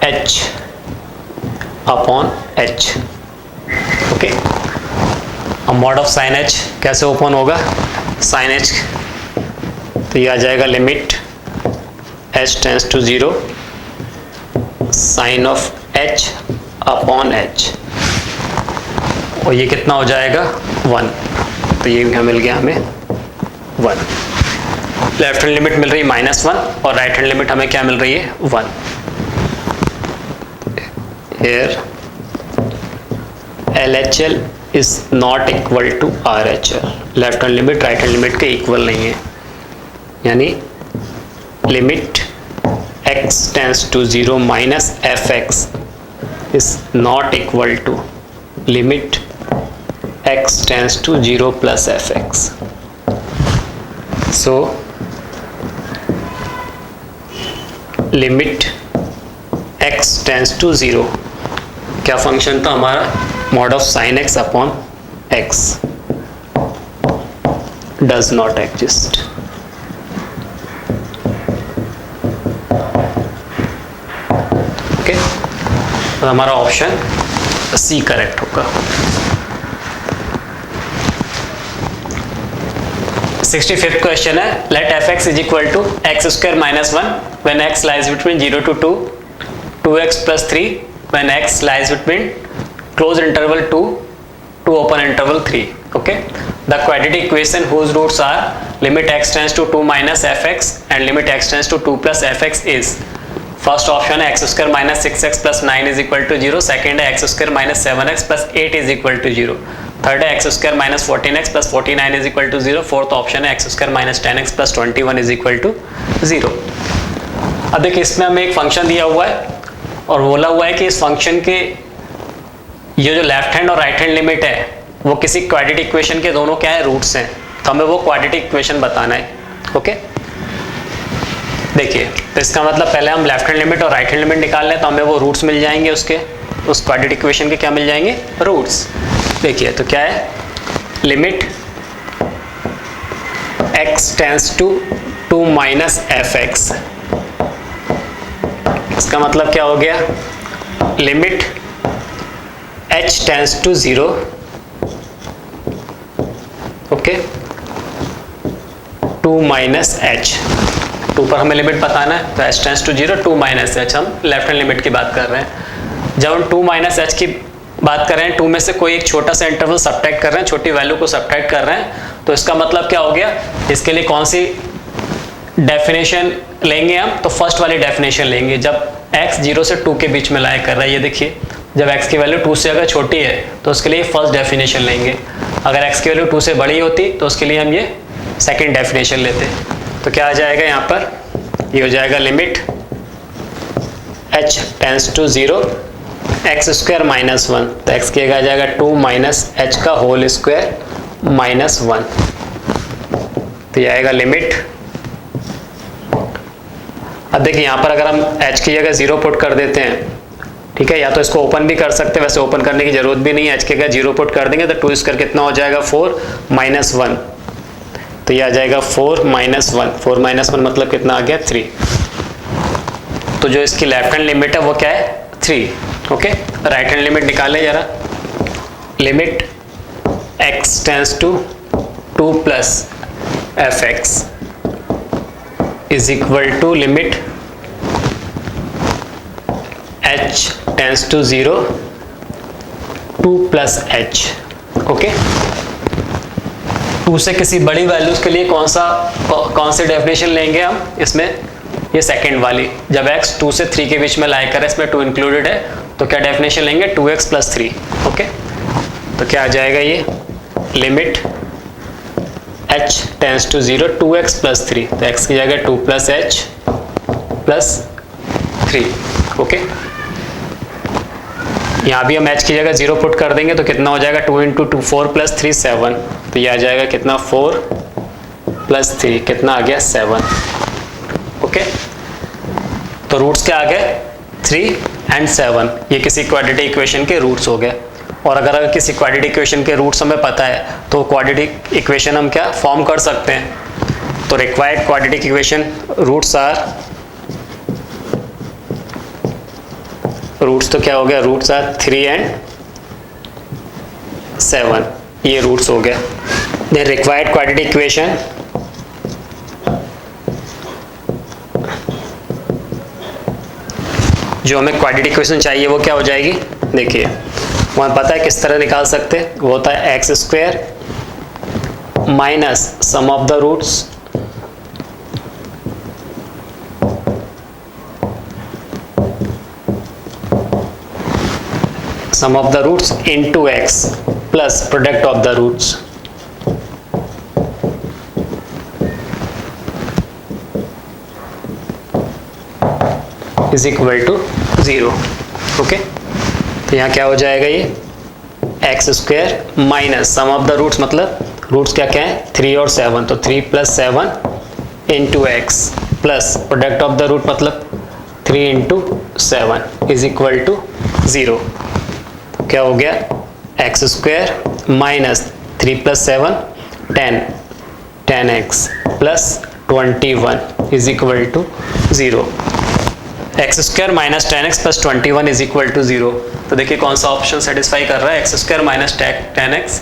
h upon h। Okay अब मॉड ऑफ साइन h कैसे open होगा, sine h, तो ये आ जाएगा limit h tends to 0 sine of h upon h, और ये कितना हो जाएगा 1, तो ये मिल गया हमें 1। लेफ्ट हैंड लिमिट मिल रही है -1 और राइट हैंड लिमिट हमें क्या मिल रही है 1। Here LHL is not equal to RHL, left hand limit right hand limit के इक्वल नहीं है, यानी limit x tends to 0 minus fx is not equal to limit x tends to 0 plus fx. So limit x tends to 0 क्या function था हमारा, mod of sine x upon x does not exist. Okay, तो हमारा option C correct होगा. 65th question है, let fx is equal to x square minus 1 when x lies between 0 to 2, 2x plus 3 when x lies between closed interval 2 to open interval 3. Okay, the quadratic equation whose roots are limit x tends to 2 minus fx and limit x tends to 2 plus fx is, first option है x square minus 6x plus 9 is equal to 0, second है x square minus 7x plus 8 is equal to 0, third है x square minus 14x plus 49 is equal to 0, fourth option है x square minus 10x plus 21 is equal to 0. अब देखिए इसमें हमें एक function दिया हुआ है और बोला हुआ है कि इस फंक्शन के ये जो लेफ्ट हैंड और राइट हैंड लिमिट है वो किसी क्वाड्रेटिक इक्वेशन के दोनों क्या है, रूट्स हैं. तो हमें वो क्वाड्रेटिक इक्वेशन बताना है. ओके, देखिए तो इसका मतलब पहले हम लेफ्ट हैंड लिमिट और राइट हैंड लिमिट निकाल लें तो हमें वो रूट्स मिल जाएंगे, उसके उस क्वाड्रेटिक इक्वेशन के क्या मिल जाएंगे, रूट्स. देखिए तो क्या है, limit x tends to 2 minus fx, इसका मतलब क्या हो गया, limit h tends to 0. Okay, 2 minus h, 2 पर हमें लिमिट बताना है तो h tends to 0, 2 minus h, हम लेफ्ट हैंड लिमिट की बात कर रहे हैं. जब हम 2 माइनस h की बात कर रहे हैं, 2 में से कोई एक छोटा सा इंटरवल सब्ट्रैक्ट कर रहे हैं, छोटी वैल्यू को सब्ट्रैक्ट कर रहे हैं, तो इसका मतलब क्या हो गया, इसके लिए कौन सी डेफिनेशन लेंगे हम, तो फर्स्ट वाली डेफिनेशन लेंगे जब x 0 से 2 के बीच में लाया कर रहा है. ये देखिए जब x की वैल्यू 2 से अगर छोटी है तो उसके लिए फर्स्ट डेफिनेशन लेंगे, अगर x की वैल्यू 2 से बड़ी होती तो उसके लिए हम ये सेकंड डेफिनेशन लेते. तो क्या आ जाएगा यहाँ पर, ये हो जाएगा limit h tends to 0 x square minus 1, तो x की आ जाएगा 2 माइनस h का होल स्क्वायर माइनस 1. तो ये आएगा लिमिट. अब देखिए यहाँ पर अगर हम h की जगह 0 पुट कर देते हैं, ठीक है, या तो इसको ओपन भी कर सकते हैं, वैसे ओपन करने की जरूरत भी नहीं है, h की जगह 0 पुट कर देंगे तो 2 स्क्वायर कितना हो जाएगा, 4 माइनस 1, तो ये आ जाएगा 4 माइनस 1, 4 माइनस 1 मतलब कितना आ गया, 3. तो जो इसकी लेफ्ट हैंड लिमिट है वो क्या है, 3. ओके, राइट हैंड लिमिट निकालें जरा, limit x tends to 2 plus fx is equal to limit h tends to 0 2 plus h. Okay, 2 से किसी बड़ी वैल्यूज के लिए कौन सी डेफिनेशन लेंगे हम, इसमें ये सेकंड वाली, जब x 2 से 3 के बीच में लाया करे, इसमें 2 इंक्लूडेड है, तो क्या डेफिनेशन लेंगे, 2x प्लस 3. ओके, तो क्या आ जाएगा, ये limit h tends to 0 2x plus 3, तो x की जगह 2 प्लस h प्लस 3. ओके, यहाँ भी हम h की जगह 0 पुट कर देंगे तो कितना हो जाएगा, 2 इंटू 2 4 प्लस 3 7, तो ये आ जाएगा कितना, 4 प्लस 3 कितना आ गया, 7. ओके, तो रूट्स क्या आ गए, 3 एंड 7, ये किसी क्वाड्रेटिक इक्वेशन के रूट्स हो गए. और अगर किसी क्वाड्रेटिक इक्वेशन के रूट्स हमें पता है तो क्वाड्रेटिक इक्वेशन हम क्या फॉर्म कर सकते हैं. तो required quadratic equation roots are, roots तो क्या हो गया, रूट्स आर 3 एंड 7, ये रूट्स हो गया. देन रिक्वायर्ड क्वाड्रेटिक इक्वेशन जो हमें क्वाड्रेटिक इक्वेशन चाहिए वो क्या हो जाएगी, देखिए हमें पता है किस तरह निकाल सकते हैं, वो होता है x square minus sum of the roots into x plus product of the roots. Is equal to 0। Okay, तो यहाँ क्या हो जाएगा, ये x square minus sum of the roots, मतलब रूट्स क्या क्या है 3 और 7, तो 3 + 7 into x plus product of the root मतलब 3 इंटू 7 इज इक्वल टू 0। क्या हो गया, एक्स स्क्वायर माइनस 3 + 7 10x प्लस 21 is equal to 0। X square minus 10x प्लस 21 इज इक्वल टू 0। तो देखिए कौन सा ऑप्शन सेटिस्फाई कर रहा है, एक्स स्क्वायर माइनस 10x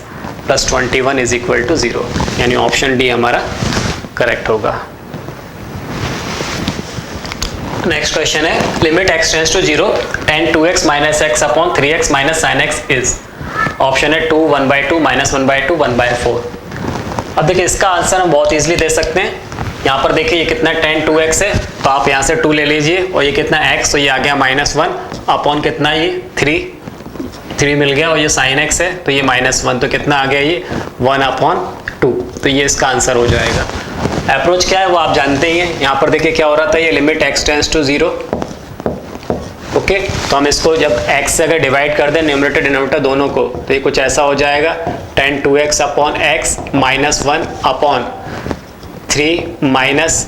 प्लस 21 इज इक्वल टू 0, यानी ऑप्शन डी हमारा करेक्ट होगा। नेक्स्ट क्वेश्चन है, limit x tends to 0 tan 2x minus x upon 3x minus sin x is. Option है 2 1/2 माइनस 1/2 1/4। अब देखिए इसका आंसर हम बहुत इजीली दे सकते हैं। यहाँ पर देखिए ये कितना tan 2x है, तो आप यहाँ से 2 ले लीजिए, और ये कितना x, तो ये आ गया -1 अपॉन कितना ये 3 मिल गया, और ये sin x है तो ये -1, तो कितना आ गया ये 1/2, तो ये इसका आंसर हो जाएगा। अप्रोच क्या है वो आप जानते ही हैं। यहाँ पर देखिए क्या हो रहा था, ये limit x tends to 0। Okay, तो हम इसको जब x से अगर डिवाइड कर दें न्यूमरेटर डिनोमिनेटर दोनों को, तो ये कुछ ऐसा हो जाएगा tan 2x upon x minus 1 upon 3 minus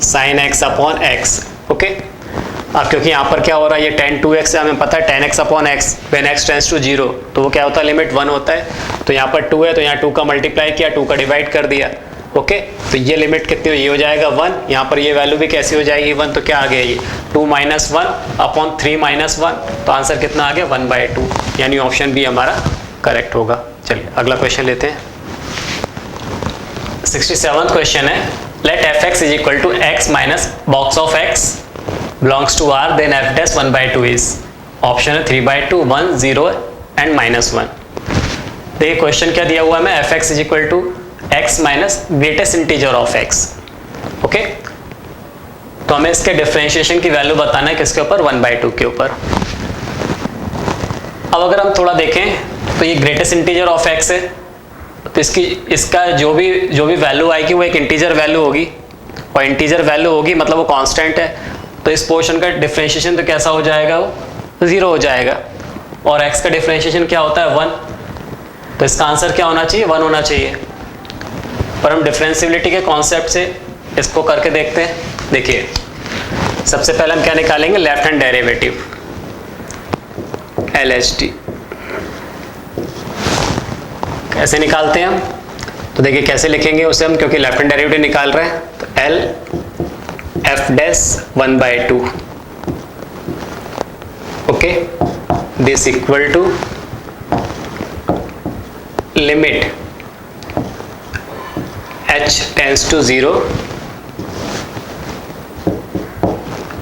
sin x upon x। Okay, अब क्योंकि यहाँ पर क्या हो रहा है, ये tan 2x से हमें पता है tan x upon x when x tends to 0, तो वो क्या होता है, लिमिट 1 होता है। तो यहाँ पर 2 है तो यहाँ 2 का मल्टीप्लाई किया, 2 का डिवाइड कर दिया। ओके, तो ये लिमिट कितनी हुई, ये हो जाएगा 1। यहाँ पर ये वैल्यू भी कैसी हो जाएगी 1, तो क्या आ गया ये 2 - 1 अपॉन 3 - 1, तो आंसर कितना आ गया 1/2, यानी ऑप्शन बी हमारा करेक्ट होगा। चलिए अगला क्वेश्चन लेते हैं। 67th क्वेश्चन है, let fx is equal to x minus box of x belongs to r, then f dash 1/2 is. Option है 3/2 1 0 एंड -1। देखिए क्वेश्चन क्या दिया हुआ है, मैं fx is equal to x minus greatest integer of x। Okay, तो हमें इसके डिफरेंशिएशन की वैल्यू बताना है किसके ऊपर, 1/2 के ऊपर। अब अगर हम थोड़ा देखें तो ये ग्रेटेस्ट इंटीजर ऑफ x है, तो इसका जो भी वैल्यू आएगी वो एक इंटीजर वैल्यू होगी, और इंटीजर वैल्यू होगी मतलब वो कांस्टेंट है, तो इस पोर्शन का डिफरेंशिएशन तो कैसा हो जाएगा, वो 0 हो जाएगा। और x का डिफरेंशिएशन क्या होता है 1, तो इसका आंसर क्या होना चाहिए 1 होना चाहिए। पर हम डिफरेंशिएबिलिटी के कॉन्सेप्ट से इसको करके देखते हैं। देखिए सबसे पहले हम क्या निकालेंगे, लेफ्ट हैंड डेरिवेटिव LHD। कैसे निकालते हैं हम, तो देखिए कैसे लिखेंगे उसे हम, क्योंकि लेफ्ट हैंड डेरिवेटिव निकाल रहे हैं, तो L f dash 1/2। Okay, this equal to limit h tends to 0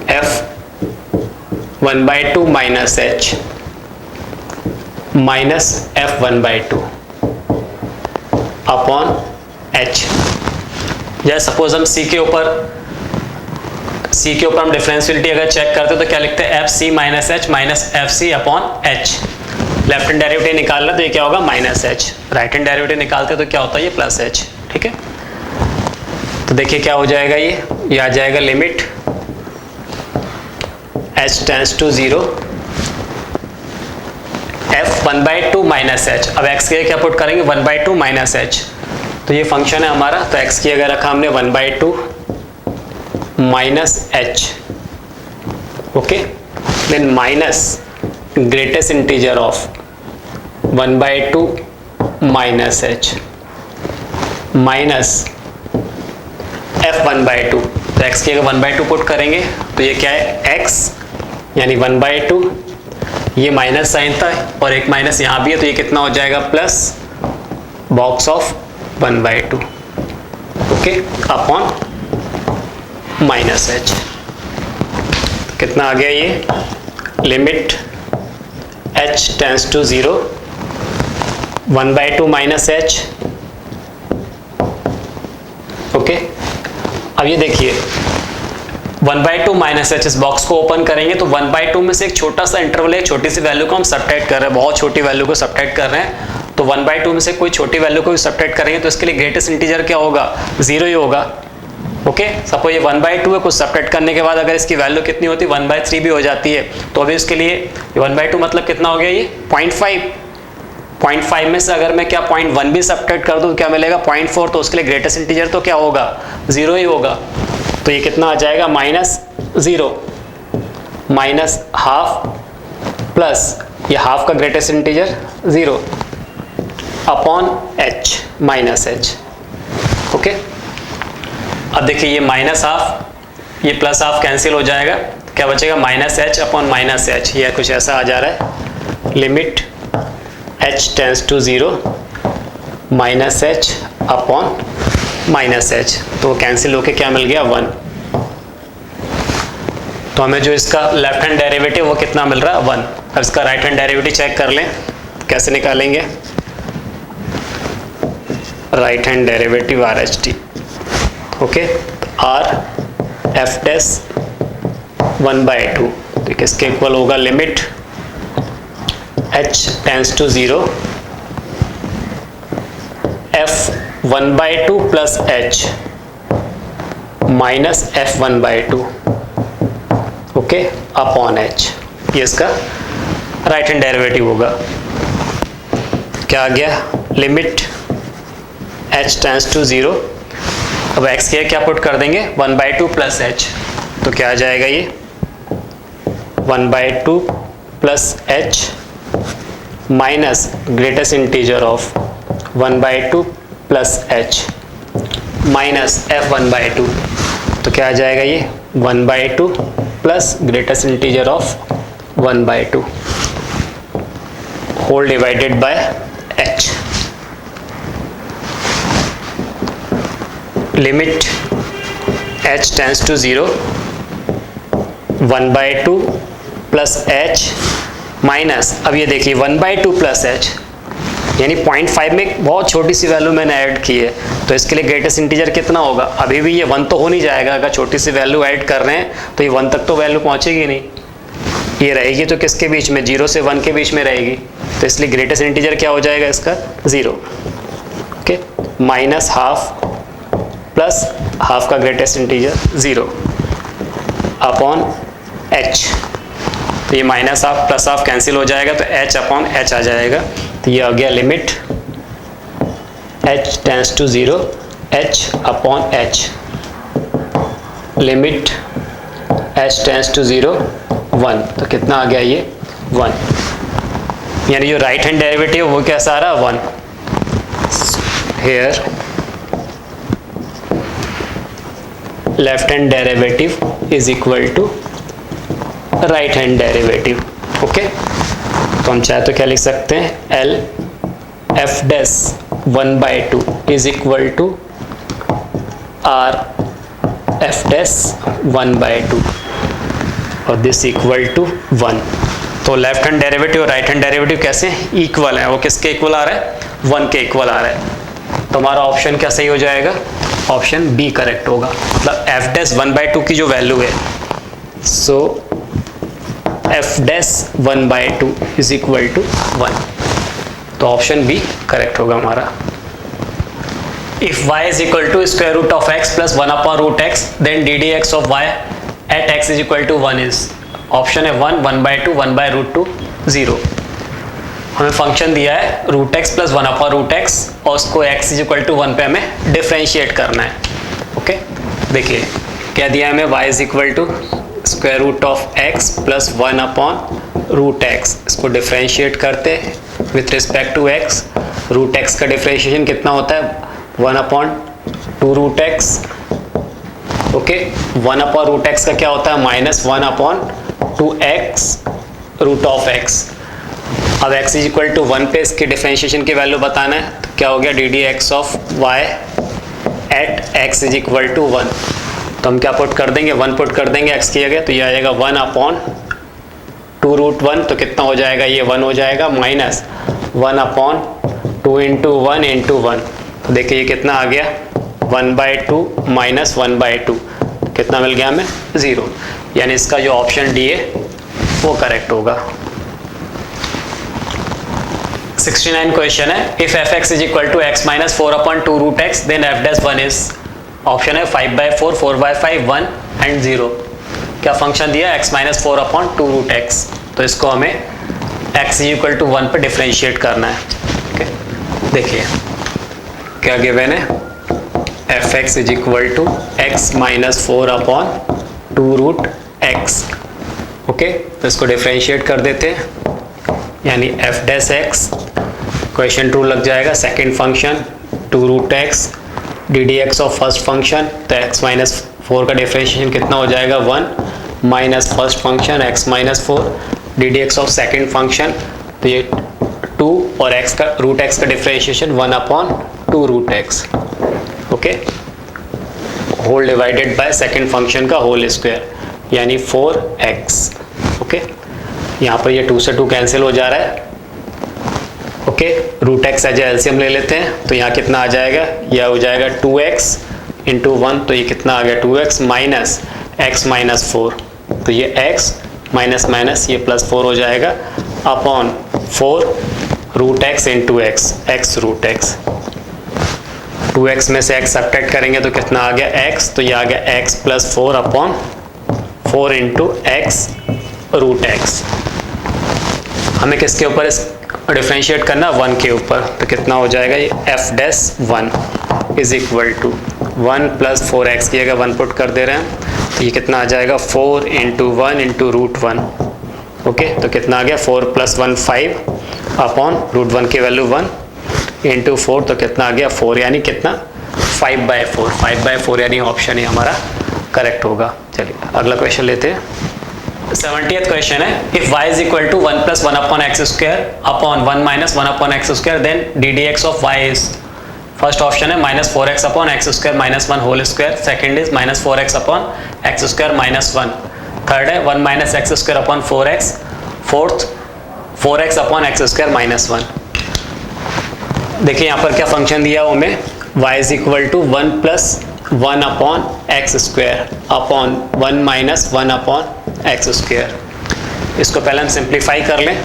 f 1/2 minus h minus f 1/2 upon h। जैसे सपोज हम c के ऊपर हम डिफरेंशियलिटी अगर चेक करते तो क्या लिखते हैं, f c minus h minus f c upon h. Left hand derivative निकालना तो ये क्या होगा minus h, right hand derivative निकालते तो क्या होता है ये प्लस एच। ठीक है, तो देखिए क्या हो जाएगा, ये आ जाएगा limit h tends to 0 f 1/2 minus h. अब x के क्या पुट करेंगे 1/2 माइनस एच, तो ये फंक्शन है हमारा, तो x की अगर रखा हमने 1/2 minus h. Okay, then minus greatest integer of 1/2 minus h minus f 1/2। तो x की अगर 1/2 पुट करेंगे तो ये क्या है x, यानी 1/2, ये माइनस साइन था और एक माइनस यहाँ भी है, तो ये कितना हो जाएगा plus box of 1/2। Okay, upon minus h. कितना आ गया ये, limit h tends to 0 1/2 minus h. Okay, अब ये देखिए 1/2 माइनस एच, इस बॉक्स को ओपन करेंगे तो 1/2 में से एक छोटा सा इंटरवल है, छोटी सी वैल्यू को हम सबट्रैक्ट कर रहे हैं, बहुत छोटी वैल्यू को सबट्रैक्ट कर रहे हैं, तो 1/2 में से कोई छोटी वैल्यू को भी सबट्रैक्ट करेंगे तो इसके लिए ग्रेटेस्ट इंटीजर क्या होगा 0 ही होगा। ओके सपोज ये 1/2 है, कुछ सब्ट्रैक्ट करने के बाद अगर इसकी वैल्यू कितनी होती है 1/3 भी हो जाती है, तो अभी उसके लिए 1/2 मतलब कितना हो गया ये 0.5 में से अगर मैं क्या 0.1 भी सब्ट्रैक्ट कर दूं तो क्या मिलेगा 0.4, तो उसके लिए ग्रेटेस्ट इंटीजर तो क्या होगा 0 ही होगा। तो ये कितना आ जाएगा -0 -½ प्लस ये हाफ का greatest integer 0 upon h -h। Okay अब देखिए ये -½ ये +½ कैंसिल हो जाएगा, क्या बचेगा -h अपॉन -h। ये कुछ ऐसा आ जा रहा है, limit h tends to 0 -h upon -h, तो कैंसिल होके क्या मिल गया 1। तो हमें जो इसका लेफ्ट हैंड डेरिवेटिव वो कितना मिल रहा है 1। अब इसका राइट हैंड डेरिवेटिव चेक कर लें, कैसे निकालेंगे right hand derivative RHT। Okay R f dash 1/2 तो किसके इक्वल होगा, limit h tends to 0 f 1/2 plus h minus f 1/2 okay upon h। ये इसका राइट हैंड डेरिवेटिव होगा। क्या आ गया, लिमिट h टेंड्स टू 0, अब x के क्या पुट कर देंगे 1/2 प्लस h, तो क्या आ जाएगा ये 1/2 plus h minus greatest integer of 1/2 plus h minus f 1/2, तो क्या आ जाएगा ये 1/2 plus greatest integer of 1/2 whole divided by h। Limit h tends to 0 1/2 plus h minus, अब ये देखिए 1/2 प्लस h यानी 0.5 में बहुत छोटी सी वैल्यू मैंने ऐड की है, तो इसके लिए ग्रेटेस्ट इंटीजर कितना होगा, अभी भी ये 1 तो हो नहीं जाएगा, अगर छोटी सी वैल्यू ऐड कर रहे हैं तो ये 1 तक तो वैल्यू पहुंचेगी नहीं, ये रहेगी तो किसके बीच में 0 से 1 के बीच में रहेगी, तो इसलिए ग्रेटेस्ट इंटीजर क्या हो जाएगा इसका 0। ओके -½ प्लस हाफ का ग्रेटेस्ट इंटीजर 0 अपॉन h, तो ये -½ प्लस ½ कैंसिल हो जाएगा, तो h अपॉन h आ जाएगा, तो ये आ गया limit h tends to 0 h upon h, limit h tends to 0 1, तो कितना आ गया ये 1, यानी जो राइट हैंड डेरिवेटिव वो कैसा आ रहा है 1। Here left hand derivative is equal to right hand derivative. Okay तो हम चाहे तो क्या लिख सकते हैं L f dash 1/2 is equal to R f dash 1/2 और दिस इक्वल टू 1। तो लेफ्ट हैंड डेरिवेटिव और राइट हैंड डेरिवेटिव कैसे इक्वल है, वो किसके इक्वल आ रहा है 1 के इक्वल आ रहा है, तो हमारा ऑप्शन क्या सही हो जाएगा, ऑप्शन बी करेक्ट होगा। मतलब f डैश 1/2 की जो वैल्यू है, so f dash 1/2 is equal to 1, तो ऑप्शन बी करेक्ट होगा हमारा। If y is equal to square root of x plus 1 upon root x then d d x of y at x is equal to 1 is, option है 1 1/2 1/√2 0। हमें function दिया है root x plus 1 upon root x और उसको x is equal to 1 पे हमें differentiate करना है। ओके देखिए क्या दिया है हमें, y is equal to square root of x plus 1 upon root x, इसको डिफ्रेंशिएट करते with respect to x, root x का डिफ्रेंशिएशन कितना होता है 1 upon 2 root x. Okay 1 upon root x का क्या होता है -1 upon 2x root of x। अब x इज इक्वल टू 1 पे इसके डिफरेंशिएशन की वैल्यू बताना है, तो क्या हो गया d d x of y at x is equal to 1, तो हम क्या पुट कर देंगे 1 पुट कर देंगे x की जगह, तो ये आ जाएगा 1 अपॉन 2 रूट 1, तो कितना हो जाएगा ये 1 हो जाएगा, माइनस 1 अपॉन 2 इंटू 1 इंटू 1, तो देखिए ये कितना आ गया 1/2 माइनस 1/2, कितना मिल गया हमें 0, यानी इसका जो ऑप्शन डी है वो करेक्ट होगा। 69 क्वेश्चन है, if f x is equal to x minus 4 upon 2 root x then f dash 1 is, option है 5/4, 4/5, 1 एंड 0। क्या फंक्शन दिया, x minus 4 upon 2 root x. तो इसको हमें x इक्वल टू 1 पर डिफ्रेंशिएट करना है। ओके, देखिए क्या गिवन है, fx is equal to x minus 4 upon 2 root x. Okay, तो इसको डिफ्रेंशिएट कर देते हैं, यानी f dash x quotient rule लग जाएगा। Second function 2 root x d d x of first function, तो x माइनस 4 का डिफ्रेंशिएशन कितना हो जाएगा, 1 minus first function x minus 4 d d x of second function, तो ये 2 और x का रूट x का differentiation 1 upon 2 root x. Okay, whole divided by second function का होल स्क्वायर, यानी 4x। ओके, यहाँ पर ये 2 से 2 कैंसिल हो जा रहा है। Okay, root x as LCM ले लेते हैं, तो यहाँ कितना आ जाएगा, यह हो जाएगा 2x इंटू 1, तो ये कितना आ गया 2x माइनस x माइनस 4, तो ये x माइनस माइनस ये प्लस 4 हो जाएगा upon 4 root x into x, x root x. 2x में से x सब्ट्रैक्ट करेंगे तो कितना आ गया x, तो ये आ गया x plus 4 upon 4 into x root x. हमें किसके ऊपर डिफ्रेंशिएट करना, 1 के ऊपर, तो कितना हो जाएगा ये f dash 1 is equal to 1 plus 4x की जगह 1 पुट कर दे रहे हैं, तो ये कितना आ जाएगा 4 इंटू 1 इंटू रूट 1। ओके, तो कितना आ गया 4 प्लस 1 5 अपॉन रूट 1 की वैल्यू 1 इंटू 4, तो कितना आ गया 4, यानी कितना 5/4, 5/4 यानी ऑप्शन ही हमारा करेक्ट होगा। चलिए अगला क्वेश्चन लेते हैं। 70th क्वेश्चन है, if y is equal to 1 plus 1 upon x square upon 1 minus 1 upon x square, then d d x of y is, first option है minus 4x upon x square minus 1 whole square, second is minus 4x upon x square minus 1, third है 1 minus x square upon 4x, fourth 4x upon x square minus 1। देखिए यहाँ पर क्या function दिया है हमें, y is equal to 1 plus 1 upon x square upon 1 minus 1 upon x square. इसको पहले हम सिंप्लीफाई कर लें,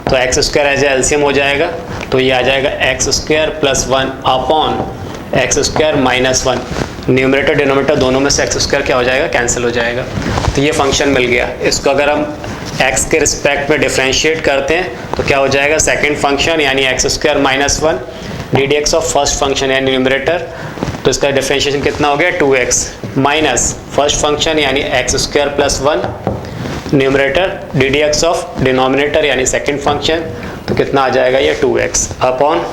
तो एक्स स्क्वायर एज एलसीएम हो जाएगा, तो ये आ जाएगा x square plus 1 upon x square minus 1। Numerator denominator दोनों में से एक्स स्क्वायर क्या हो जाएगा, कैंसिल हो जाएगा। तो ये फंक्शन मिल गया। इसको अगर हम x के रिस्पेक्ट में डिफ्रेंशिएट करते हैं तो क्या हो जाएगा, सेकेंड फंक्शन यानी x square minus 1 d d x of first function यानी न्यूमरेटर, तो इसका डिफ्रेंशिएशन कितना हो गया 2x माइनस फर्स्ट फंक्शन यानी x square plus 1 numerator d d x of denominator यानी सेकेंड फंक्शन, तो कितना आ जाएगा ये 2x अपॉन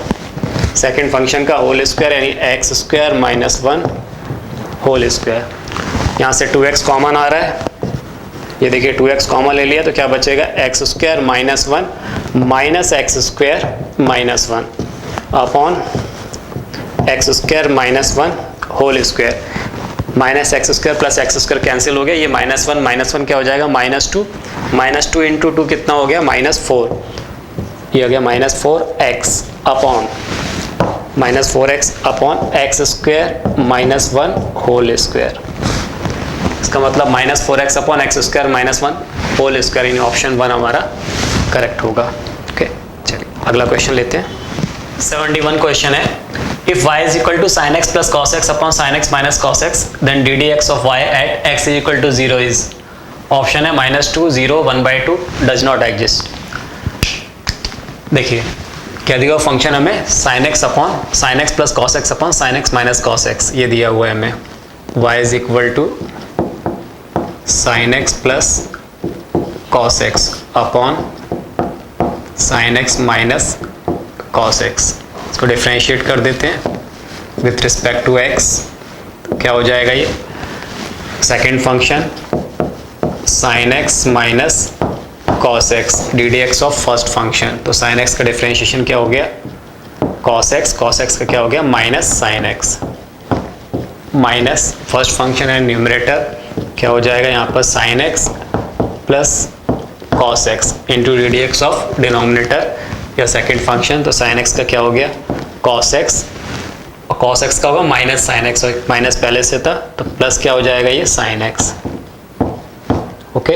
सेकेंड फंक्शन का होल स्क्वायर यानी x square minus 1 whole square. यहाँ से 2x कॉमन आ रहा है, ये देखिए 2x कॉमन ले लिया तो क्या बचेगा x square minus 1 minus x square minus 1 upon x square minus 1 whole square. Minus x square plus x square cancel हो गया, ये माइनस 1 क्या हो जाएगा माइनस 2 इंटू 2 कितना हो गया -4, ये हो गया -4x upon -4x upon x square minus 1 whole square. इसका मतलब -4x upon x square minus 1 whole square, यानी ऑप्शन 1 हमारा करेक्ट होगा। ओके, चलिए अगला क्वेश्चन लेते हैं। 71 क्वेश्चन है, if y is equal to sin x plus cos x upon sin x minus cos x, then ddx of y at x is equal to 0 is, option है -2, 0, 1/2, does not exist। देखिए क्या दिया हुआ function हमें, sin x upon sin x plus cos x upon sin x minus cos x, ये दिया हुआ है हमें। y is equal to sin x plus cos x upon sin x minus cos x। इसको डिफ्रेंशिएट कर देते हैं विथ रिस्पेक्ट टू x, तो क्या हो जाएगा ये second function sin x minus cos x D d x of first function, तो sin x का डिफ्रेंशिएशन क्या हो गया cos x का क्या हो गया minus sin x minus first function है न्यूमरेटर, क्या हो जाएगा यहाँ पर sin x plus cos x into D d x of denominator या सेकेंड फंक्शन, तो sin x का क्या हो गया cos x, और cos x का होगा माइनस sin x, और माइनस पहले से था तो प्लस क्या हो जाएगा ये sin x। Okay,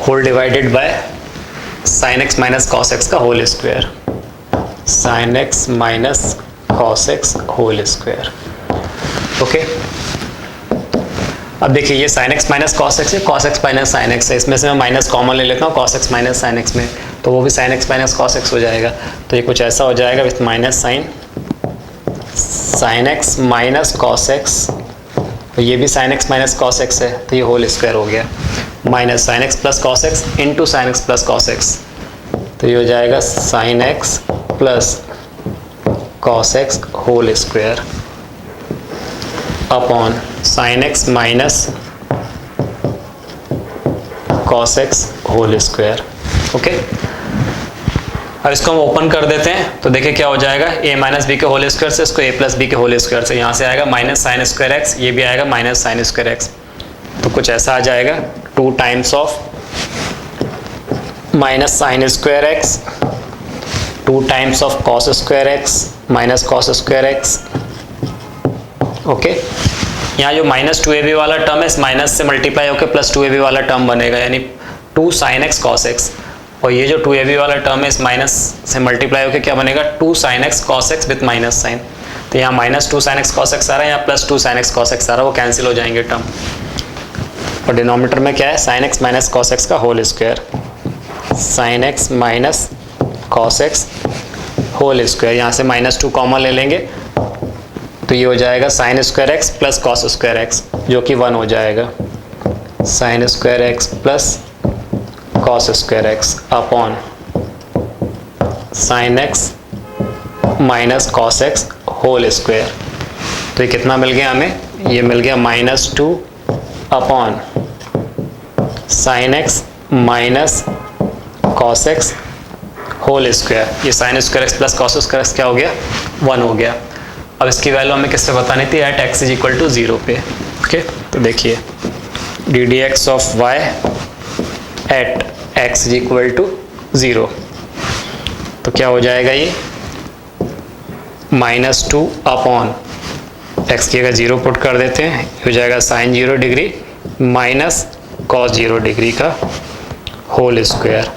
whole divided by sin x minus cos x का whole square, sin x minus cos x whole square. Okay, अब देखिए ये sin x minus cos x है, cos x minus sin x है, इसमें से मैं minus common ले लेता हूँ cos x minus sin x में, तो वो भी sin x minus cos x हो जाएगा। तो ये कुछ ऐसा हो जाएगा with minus sin x minus cos x, तो ये भी sin x minus cos x है, तो ये होल स्क्वायर हो गया, minus sin x plus cos x into sin x plus cos x, तो ये हो जाएगा sin x plus cos x whole square upon sin x minus cos x whole square. Okay, अब इसको हम ओपन कर देते हैं, तो देखिए क्या हो जाएगा, a माइनस बी के होल स्क्वायर से इसको a प्लस बी के होल स्क्वायर से, यहाँ से आएगा माइनस साइन स्क्वायर x, ये भी आएगा माइनस साइन स्क्वायर x, तो कुछ ऐसा आ जाएगा 2 times of minus sine square x 2 times of cos square x minus cos square x। Okay, यहाँ जो माइनस 2ab वाला टर्म है इस माइनस से मल्टीप्लाई होकर प्लस 2ab वाला टर्म बनेगा, यानी 2 sin x cos x, और ये जो 2ab वाला टर्म है इस माइनस से मल्टीप्लाई होकर क्या बनेगा 2 sin x cos x with minus sine, तो यहाँ minus 2 sin x cos x आ रहा है, यहाँ plus 2 sin x cos x आ रहा है, वो कैंसिल हो जाएंगे टर्म, और डिनोमिनेटर में क्या है sin x minus cos x का whole square, sin x minus cos x whole square, यहाँ से माइनस 2 कॉमन ले लेंगे, तो ये हो जाएगा sin square x plus cos square x, जो कि 1 हो जाएगा, sin square x plus cos square x upon sin x minus cos x whole square, तो ये कितना मिल गया हमें, ये मिल गया minus 2 upon sin x minus cos x whole square, ये sin square x plus cos square x क्या हो गया 1 हो गया। अब इसकी वैल्यू हमें किससे बतानी थी, at x is equal to 0 पे। ओके, तो देखिए d d x of y at x is equal to 0, तो क्या हो जाएगा ये माइनस 2 अपॉन x की जगह 0 पुट कर देते हैं, हो जाएगा sine 0 degree minus cos 0 degree का होल स्क्वायर,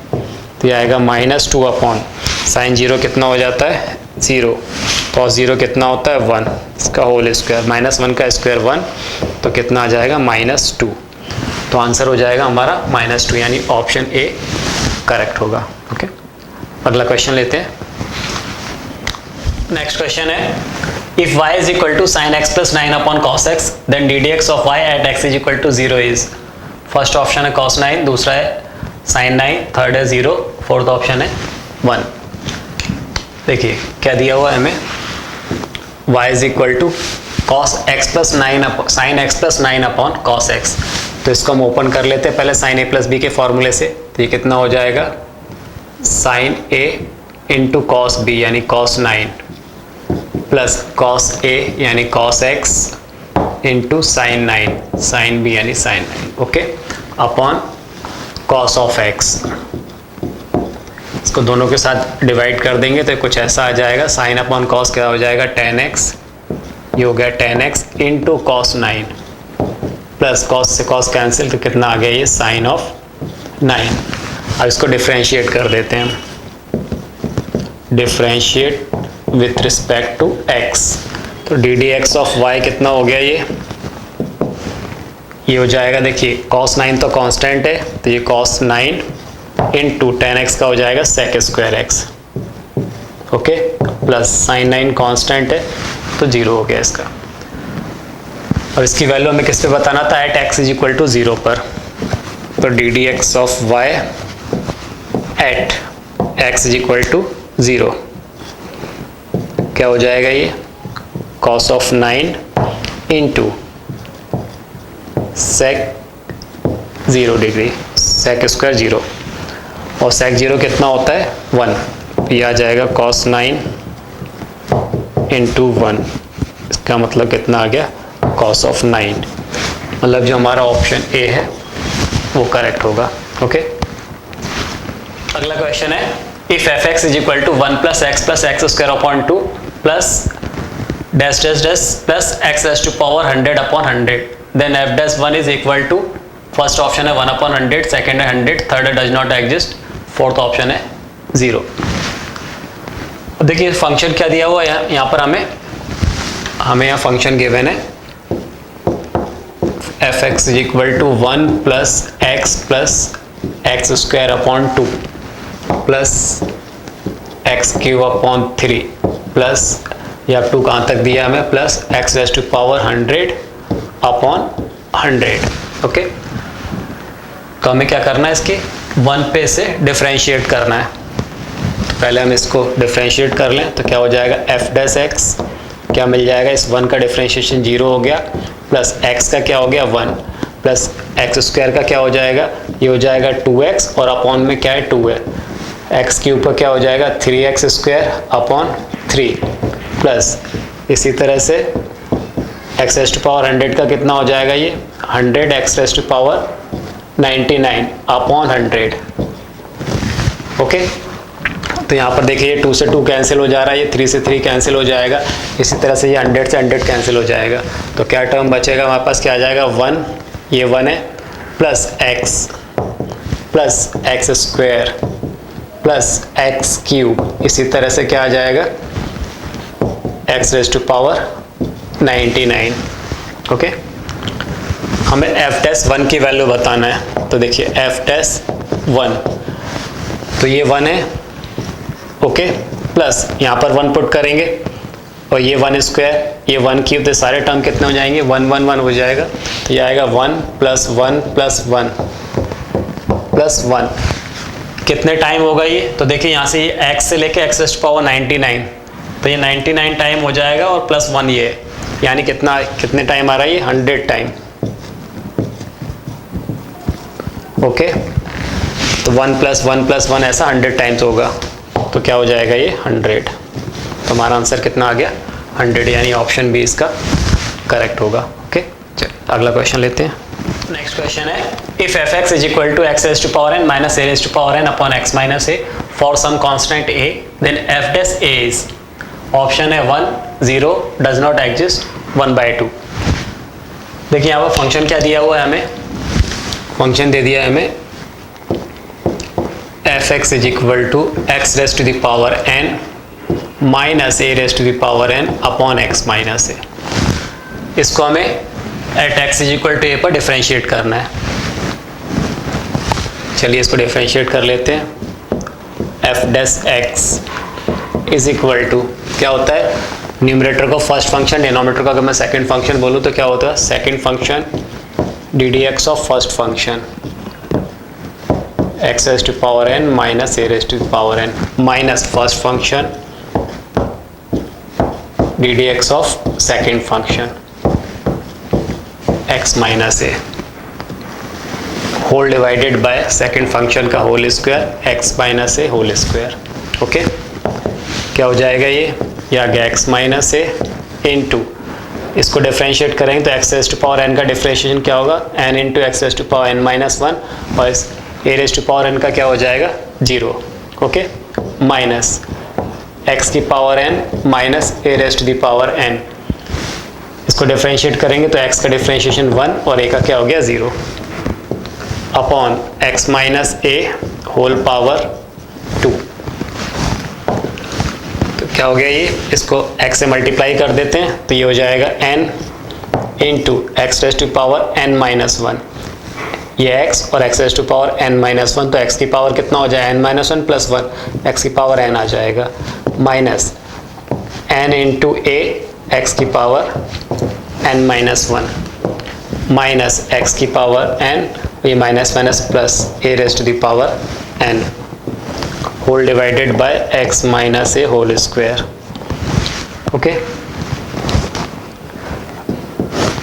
तो ये आएगा माइनस 2 अपॉन साइन 0 कितना हो जाता है 0, कॉस 0 कितना होता है 1, इसका होल स्क्वायर, माइनस 1 का स्क्वायर 1, तो कितना आ जाएगा माइनस 2, तो आंसर हो जाएगा हमारा -2, यानी ऑप्शन ए करेक्ट होगा। ओके, अगला क्वेश्चन लेते हैं। नेक्स्ट क्वेश्चन है, if y is equal to sine x plus 9 upon cos x then d d x of y at x is equal to 0 is, first option है cos 9, दूसरा है sin 9, third है 0, fourth option है 1। देखिए क्या दिया हुआ है हमें, y is equal to cos x plus 9 sine x plus 9 upon cos x, तो इसको हम ओपन कर लेते हैं पहले साइन a प्लस बी के फॉर्मूले से, तो ये कितना हो जाएगा sine a into cos b यानी cos 9 प्लस cos a यानी cos x into sine 9 sine b यानी sine 9, okay, upon cos of x, इसको दोनों के साथ डिवाइड कर देंगे तो कुछ ऐसा आ जाएगा, साइन अपॉन कॉस क्या हो जाएगा tan x, ये हो गया tan x into cos 9 plus cos से cos कैंसिल, तो कितना आ गया ये साइन ऑफ 9। अब इसको डिफ्रेंशिएट कर देते हैं, differentiate with respect to x, तो d d x of y कितना हो गया ये हो जाएगा, देखिए cos 9 तो कांस्टेंट है, तो ये cos 9 इंटू tan x का हो जाएगा sec square x, okay, plus sin 9 constant है तो 0 हो गया इसका। और इसकी वैल्यू हमें किस पे बताना था, at x is equal to 0 पर, तो d d x of y at x is equal to 0 क्या हो जाएगा ये cos of 9 into sec 0 degree, sec square 0, और sec 0 कितना होता है 1, ये आ जाएगा cos 9 इंटू 1, इसका मतलब कितना आ गया cos ऑफ 9, मतलब जो हमारा ऑप्शन ए है वो करेक्ट होगा। ओके, अगला क्वेश्चन है, if f x is equal to 1 plus x square upon 2 plus dash dash dash plus x dash to power 100 upon 100 then f dash 1 is equal to, first option है 1 upon 100, second है 100, third है does not exist, fourth option है 0। देखिए function क्या दिया हुआ है यहाँ पर, हमें यहाँ फंक्शन गिवन है f x is equal to 1 plus x square upon 2 plus x cube upon 3 plus या 2 कहाँ तक दिया हमें, plus x raise to power 100 upon 100। Okay, तो हमें क्या करना है, इसके 1 पे से डिफरेंशिएट करना है। तो पहले हम इसको डिफरेंशिएट कर लें तो क्या हो जाएगा, एफ डैश एक्स क्या मिल जाएगा, इस 1 का डिफरेंशिएशन 0 हो गया, प्लस x का क्या हो गया 1, प्लस एक्स स्क्वायर का क्या हो जाएगा, ये हो जाएगा 2x और अपॉन में क्या है 2 है, एक्स क्यूब का क्या हो जाएगा 3x स्क्वायर अपॉन 3 प्लस इसी तरह से x रेज टू पावर 100 का कितना हो जाएगा, ये 100 x raise to power 99 upon 100। Okay, तो यहाँ पर देखिए 2 से 2 कैंसिल हो जा रहा है, ये 3 से 3 कैंसिल हो जाएगा, इसी तरह से ये 100 से 100 कैंसिल हो जाएगा। तो क्या टर्म बचेगा हमारे पास, क्या आ जाएगा 1, ये 1 है, plus x square plus x cube, इसी तरह से क्या आ जाएगा x raise to power 99। Okay, हमें एफ डैश 1 की वैल्यू बताना है। तो देखिए एफ डैश 1, तो ये 1 है, ओके, प्लस यहाँ पर 1 पुट करेंगे और ये 1 स्क्वायर, ये 1 क्यूब, तो सारे टर्म कितने हो जाएंगे 1 1 1 हो जाएगा। तो ये आएगा 1 प्लस 1 प्लस 1 प्लस 1, कितने टाइम होगा ये, तो देखिए यहाँ से ये x से लेके x रेज़ टू पावर 99, तो ये 99 टाइम हो जाएगा और प्लस 1 ये, यानी कितने टाइम आ रहा है ये 100 टाइम। ओके, तो 1 प्लस 1 प्लस 1 ऐसा 100 टाइम्स होगा, तो क्या हो जाएगा ये 100। तो हमारा आंसर कितना आ गया 100, यानी ऑप्शन बी इसका करेक्ट होगा। ओके, चलिए अगला क्वेश्चन लेते हैं। नेक्स्ट क्वेश्चन है, if f x is equal to x raise to power n minus a raise to power n upon x minus a for some constant a, then f dash a is, option है 1 0 does not exist 1/2। देखिए यहाँ पर function क्या दिया हुआ है, हमें function दे दिया है हमें f x is equal to x raise to the power n minus a raise to the power n upon x minus a. इसको हमें at x is equal to a पर डिफरेंशिएट करना है। चलिए इसको डिफरेंशिएट कर लेते हैं। F dash x is equal to क्या होता है, न्यूमरेटर को फर्स्ट फंक्शन, डिनोमिनेटर को अगर मैं सेकंड फंक्शन बोलूँ तो क्या होता है, second function d d x of first function x raise to power n minus a raise to power n minus first function d d x of second function x minus a whole divided by second function का whole square x minus a whole square. Okay, क्या हो जाएगा ये आ गया x minus a into, इसको differentiate करेंगे तो x raise to power n का डिफरेंशिएशन क्या होगा, n into x raise to power n minus 1 और a raise to power n का क्या हो जाएगा 0। ओके, माइनस एक्स की power n minus a raise to the power n, इसको डिफरेंशिएट करेंगे तो एक्स का डिफरेंशिएशन 1 और ए का क्या हो गया 0 upon x minus a whole power 2। तो क्या हो गया ये, इसको x से मल्टीप्लाई कर देते हैं तो ये हो जाएगा n into x raise to power n minus 1, ये x और x raise to power n minus 1, तो x की पावर कितना हो जाए n माइनस 1 प्लस 1, x की पावर n आ जाएगा minus n into a x की power n minus 1 minus x की पावर n, ये minus minus plus a raise to the power n whole divided by x minus a whole square. Okay,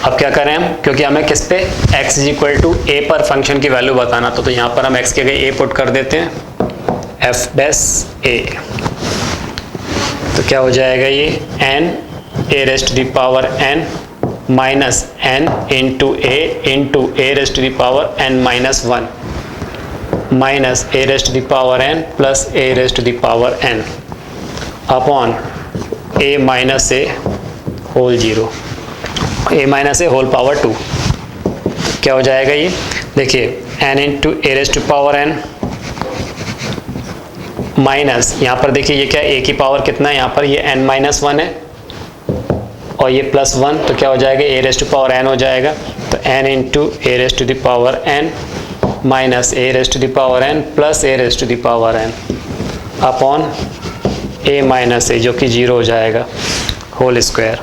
अब क्या करें हम, क्योंकि हमें किस पे x is equal to a पर फंक्शन की वैल्यू बताना, तो यहाँ पर हम x के जगह a पुट कर देते हैं, एफ डैश ए, तो क्या हो जाएगा ये n a raise to the power n minus n into a raise to the power n minus 1 minus a raise to the power n plus a raise to the power n upon a minus a whole 0, a minus a whole power 2। क्या हो जाएगा ये, देखिए n into a raise to power n minus यहाँ पर देखिए ये क्या है, a की पावर कितना है यहाँ पर, ये n-1 है और ये +1, तो क्या हो जाएगा, a raise to power n हो जाएगा। तो n into a raise to the power n minus a raise to the power n plus a raise to the power n upon a minus a, जो कि 0 हो जाएगा, whole square.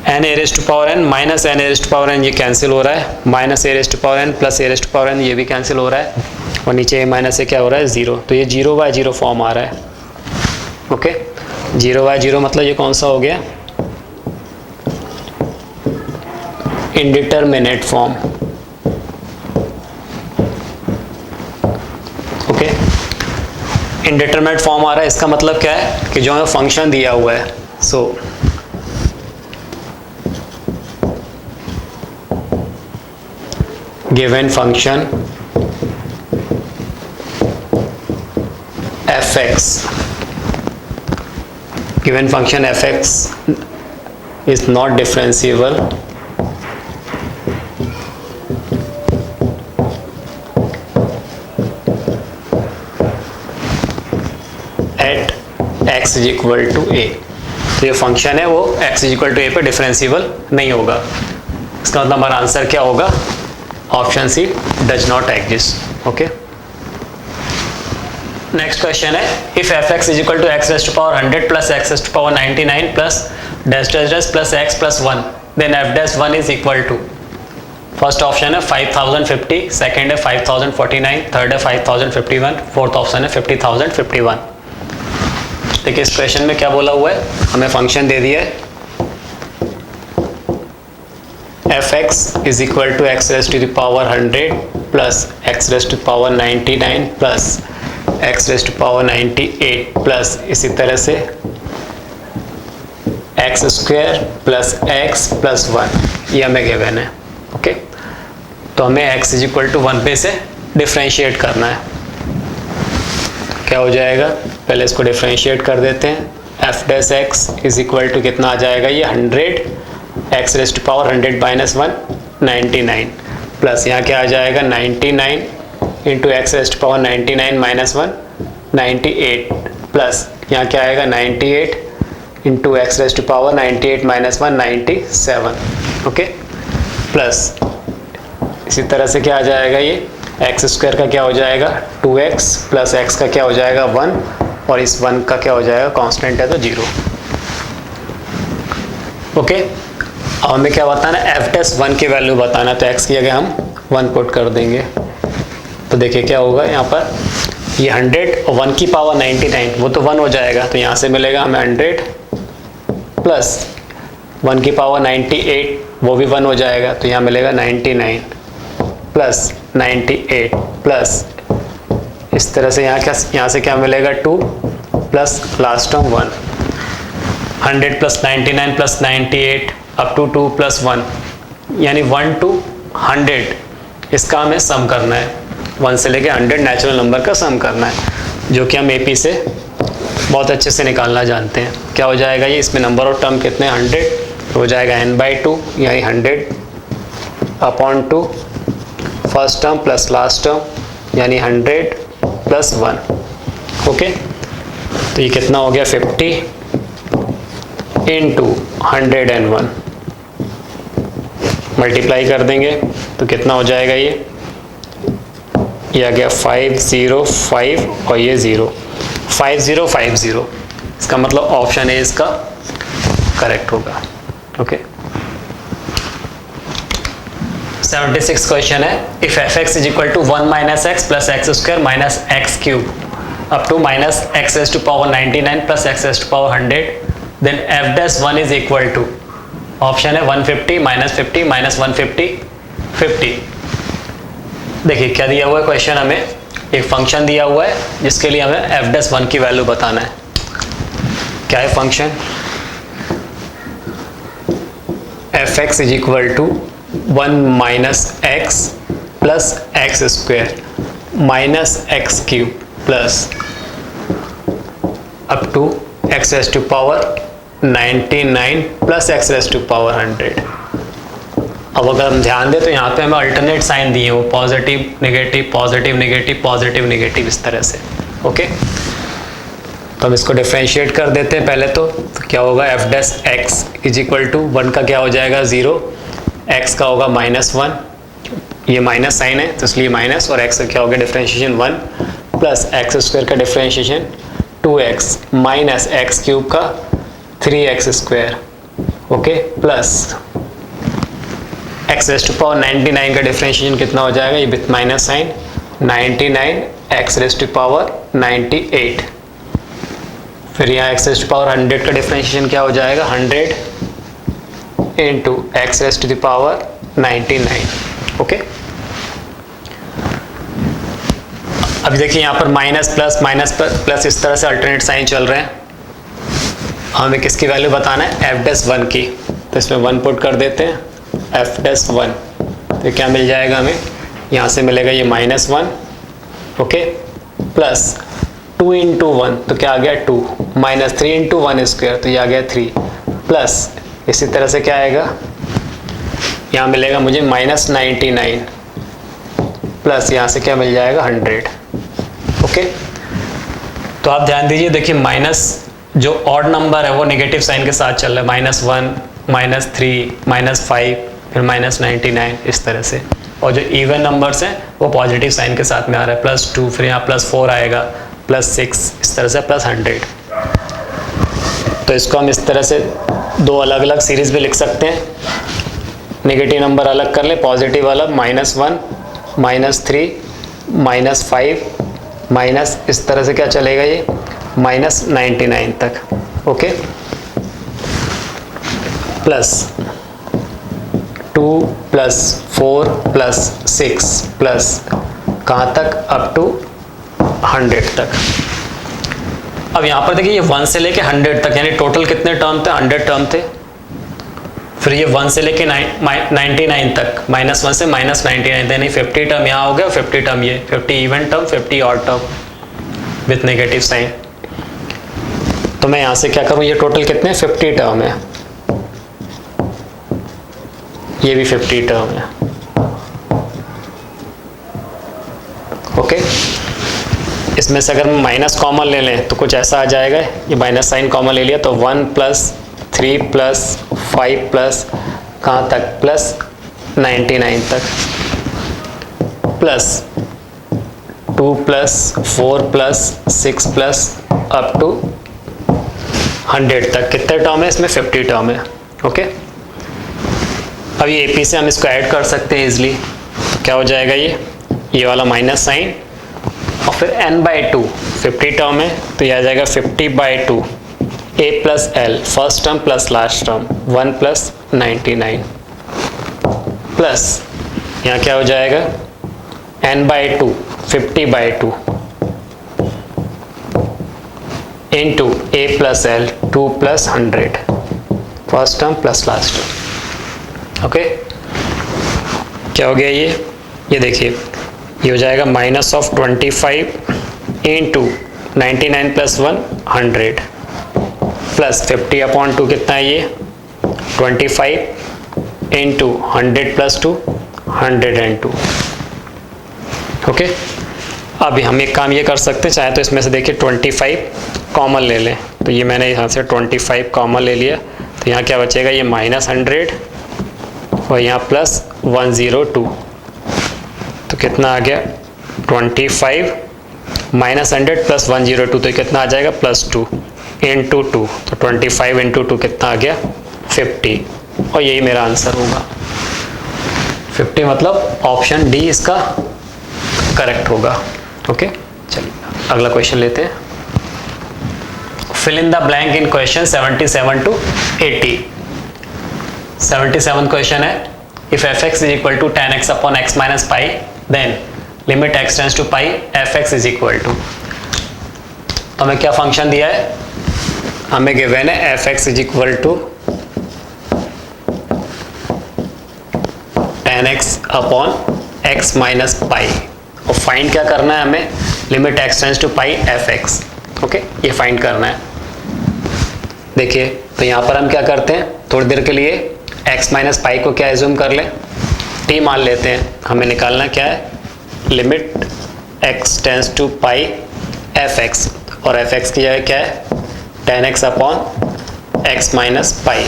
n a raise to power n minus n a raise to power n ये cancel हो रहा है, minus a raise to power n plus a raise to power n ये भी कैंसिल हो रहा है, और नीचे a माइनस a क्या हो रहा है, 0। तो ये 0/0 फॉर्म आ रहा है। ओके, 0/0 मतलब ये कौन सा हो गया, indeterminate form. Okay, indeterminate form आ रहा है, इसका मतलब क्या है कि जो हमें फंक्शन दिया हुआ है, so given function fx, given function fx is not differentiable at x is equal to a। तो ये फंक्शन है वो x is equal to a पे डिफरेंशिएबल नहीं होगा। इसका मतलब हमारा आंसर क्या होगा, option C does not exist. Okay, next question है, if fx is equal to x raised to power 100 plus x raised to power 99 plus dash dash dash plus x plus 1, then f dash 1 is equal to, first option है 5050, second है 5049, third है 5051, fourth option है 50051। देखिए इस question में क्या बोला हुआ है, हमें फंक्शन दे दिया है fx is equal to x raised to the power 100 plus x raised to the power 99 plus x raised to power 98 plus इसी तरह से x square plus x plus 1, ये हमें गिवन है। ओके, तो हमें x इज इक्वल टू 1 पे से डिफ्रेंशिएट करना है। क्या हो जाएगा, पहले इसको डिफ्रेंशिएट कर देते हैं। f dash x is equal to कितना आ जाएगा, ये 100 x raise to power 100 minus 1 99 plus यहाँ क्या आ जाएगा 99 into x raise to power 99 minus 1 98 plus यहाँ क्या आएगा 98 into x raise to power 98 minus 1 97। Okay, plus इसी तरह से क्या आ जाएगा, ये एक्स स्क्वायर का क्या हो जाएगा 2x प्लस एक्स का क्या हो जाएगा 1 और इस 1 का क्या हो जाएगा, कांस्टेंट है तो 0। ओके, अब हमें क्या बताना है, f डैश 1 की वैल्यू बताना, तो x की जगह हम 1 पुट कर देंगे। तो देखिए क्या होगा, यहाँ पर ये 100 और 1 की पावर 99 वो तो 1 हो जाएगा, तो यहाँ से मिलेगा हमें 100 प्लस 1 की पावर 98 वो भी 1 हो जाएगा, तो यहाँ मिलेगा 99 प्लस 98 प्लस इस तरह से यहाँ से क्या मिलेगा 2 plus last term 1, 100 plus 99 plus 98 up to 2 plus 1, यानी 1 to 100 इसका हमें सम करना है, 1 से लेके 100 नेचुरल नंबर का सम करना है, जो कि हम AP से बहुत अच्छे से निकालना जानते हैं। क्या हो जाएगा ये, इसमें नंबर ऑफ टर्म कितने 100 हो जाएगा n/2, यानी 100 upon 2 first term plus last term यानी 100 प्लस 1। ओके, तो ये कितना हो गया 50 इंटू 101 मल्टीप्लाई कर देंगे तो कितना हो जाएगा, ये आ गया 505 और ये 0 5050, इसका मतलब ऑप्शन ए इसका करेक्ट होगा। ओके, 76 क्वेश्चन है, if fx is equal to 1 minus x plus x square minus x cube up to minus x raise to power 99 plus x raise to power 100, then f dash 1 is equal to, option है 150 minus 50 minus 150 50। देखिए क्या दिया हुआ है question, हमें एक function दिया हुआ है जिसके लिए हमें f डैश 1 की वैल्यू बताना है। क्या है function, fx is equal to 1 minus x plus x square minus x cube plus up to x raise to power 99 plus x raise to power 100। अब अगर हम ध्यान दें तो यहाँ पे हमें अल्टरनेट साइन दिए हैं, वो positive negative positive negative positive negative इस तरह से। ओके, तो हम इसको डिफरेंशिएट कर देते हैं पहले तो क्या होगा, f dash x is equal to 1 का क्या हो जाएगा 0, x का होगा -1, ये माइनस साइन है तो इसलिए माइनस, और x का क्या होगा डिफरेंशिएशन 1 प्लस एक्स स्क्वायर का differentiation 2x minus x cube का 3x square, okay, plus x raise to power 99 का डिफरेंशिएशन कितना हो जाएगा, ये with minus sign 99 x raise to power 98, फिर यहाँ x रेज़ टू पावर 100 का डिफरेंशिएशन क्या हो जाएगा 100 into x raise to the power 99, okay. अभी देखिए यहाँ पर माइनस प्लस इस तरह से अल्टरनेट साइन चल रहे हैं, हमें किसकी वैल्यू बताना है, एफ डैश 1 की, तो इसमें 1 पुट कर देते हैं, एफ डैश 1, तो क्या मिल जाएगा हमें, यहाँ से मिलेगा ये -1, ओके, प्लस 2 इंटू 1 तो क्या आ गया 2, माइनस 3 इंटू 1 स्क्वायर तो ये आ गया 3, प्लस इसी तरह से क्या आएगा, यहाँ मिलेगा मुझे -99 प्लस यहाँ से क्या मिल जाएगा 100, ओके। तो आप ध्यान दीजिए, देखिए माइनस जो ऑड नंबर है वो नेगेटिव साइन के साथ चल रहा है, -1 -3 -5 फिर -99 इस तरह से, और जो इवन नंबर्स हैं वो पॉजिटिव साइन के साथ में आ रहा है, +2 फिर यहाँ +4 आएगा, +6 इस तरह से +100। तो इसको हम इस तरह से दो अलग अलग सीरीज में लिख सकते हैं, नेगेटिव नंबर अलग कर ले, पॉजिटिव अलग, -1 -3 -5 माइनस इस तरह से क्या चलेगा ये -99 तक, okay, plus 2 plus 4 plus 6 plus कहाँ तक, अप टू 100 तक। अब यहाँ पर देखिए ये 1 से लेके 100 तक, यानी टोटल कितने टर्म थे, 100 टर्म थे, फिर ये 1 से लेके 99 तक, -1 से -99 यानी 50 टर्म यहाँ हो गया, 50 टर्म ये, 50 even term 50 odd term with negative sign. तो मैं यहाँ से क्या करूँ, ये टोटल कितने 50 टर्म है, ये भी 50 टर्म है, ओके। इसमें से अगर माइनस कॉमन ले लें तो कुछ ऐसा आ जाएगा, ये माइनस साइन कॉमन ले लिया तो 1 प्लस 3 प्लस 5 प्लस कहाँ तक, +99 तक, plus 2 plus 4 plus 6 plus up to 100 तक। कितने टर्म है इसमें, 50 टर्म है, ओके। अब ये AP से हम इसको ऐड कर सकते हैं इजिली, तो क्या हो जाएगा ये वाला माइनस साइन और फिर n/2, 50 टर्म है तो ये आ जाएगा 50/2 a plus l, first term plus last term 1 plus 99 plus यहाँ क्या हो जाएगा n/2 50/2 into a plus l 2 plus 100, first term plus last term, okay. क्या हो गया ये देखिए ये हो जाएगा -25 इंटू 99 प्लस 1 100 प्लस 50/2 कितना है ये 25 इंटू 100 प्लस 2 102, ओके। अब हम एक काम ये कर सकते हैं, चाहे तो इसमें से देखिए 25 कॉमन ले लें, तो ये मैंने यहाँ से 25 कॉमन ले लिया, तो यहाँ क्या बचेगा ये -100 और यहाँ +102, तो कितना आ गया 25 -100 प्लस 102, तो कितना आ जाएगा +2 इंटू 2, तो 25 इंटू 2 कितना आ गया 50, और यही मेरा आंसर होगा 50, मतलब ऑप्शन डी इसका करेक्ट होगा, ओके। चलिए अगला क्वेश्चन लेते हैं, fill in the blank in question 77 to 80। 77 question है, if fx is equal to tan x upon x minus pi then limit x tends to pi fx is equal to, तो हमें क्या function दिया है, हमें given है fx is equal to tan x upon x minus pi, और find क्या करना है हमें, limit x tends to pi fx, okay, ये फाइंड करना है। देखिए तो यहाँ पर हम क्या करते हैं, थोड़ी देर के लिए x माइनस पाई को क्या एज्यूम कर लें, t मान लेते हैं, हमें निकालना क्या है, limit x tends to pi f x, और एफ एक्स की जगह क्या है 10x upon x minus pi.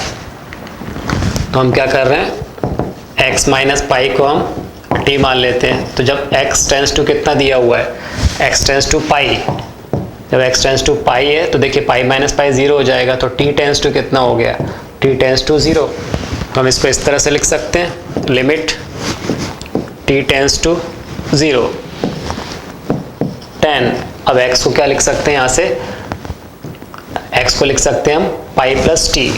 तो हम क्या कर रहे हैं x माइनस पाई को हम t मान लेते हैं। तो जब x टेंस टू कितना दिया हुआ है, x टेंस टू पाई, जब x टेंस टू पाई है तो देखिए पाई माइनस पाई 0 हो जाएगा, तो t टेंस टू कितना हो गया, t टेंस टू 0। तो हम इसको इस तरह से लिख सकते हैं, लिमिट t टेंस टू 0 10। अब x को क्या लिख सकते हैं, यहाँ से x को लिख सकते हैं हम पाई प्लस टी,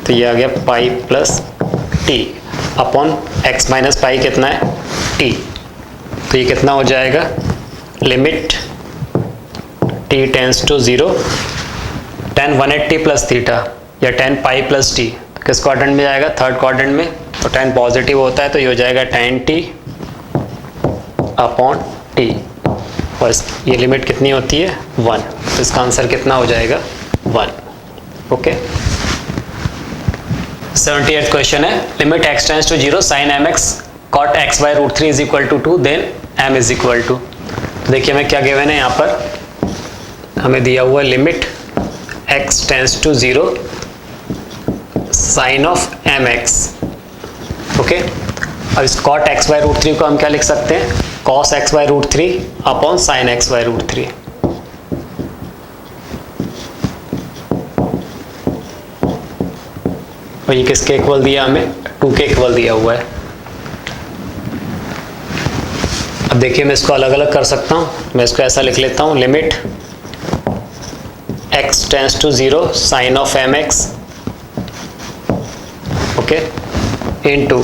तो ये आ गया pi plus t upon x minus pi कितना है t। तो ये कितना हो जाएगा, limit t tends to 0 tan 180 plus theta या tan पाई प्लस टी, किस क्वाड्रेंट में जाएगा, थर्ड क्वाड्रेंट में। तो tan पॉजिटिव होता है तो ये हो जाएगा tan t अपॉन t, और ये लिमिट कितनी होती है 1। तो इसका आंसर कितना हो जाएगा 1। ओके, 78th क्वेश्चन है, limit x tends to 0 sin mx cot x by root 3 is equal to 2 देन m इज इक्वल टू। तो देखिए हमें क्या गिवन है, यहाँ पर हमें दिया हुआ limit x tends to 0 sin of mx। Okay, अब इस cot x by रूट 3 को हम क्या लिख सकते हैं, cos x by root 3 upon sin x by root 3। और ये किसके इक्वल दिया हमें, 2 के इक्वल दिया हुआ है। अब देखिए मैं इसको अलग अलग कर सकता हूँ, मैं इसको ऐसा लिख लेता हूँ, limit x tends to 0 sin of mx, okay, into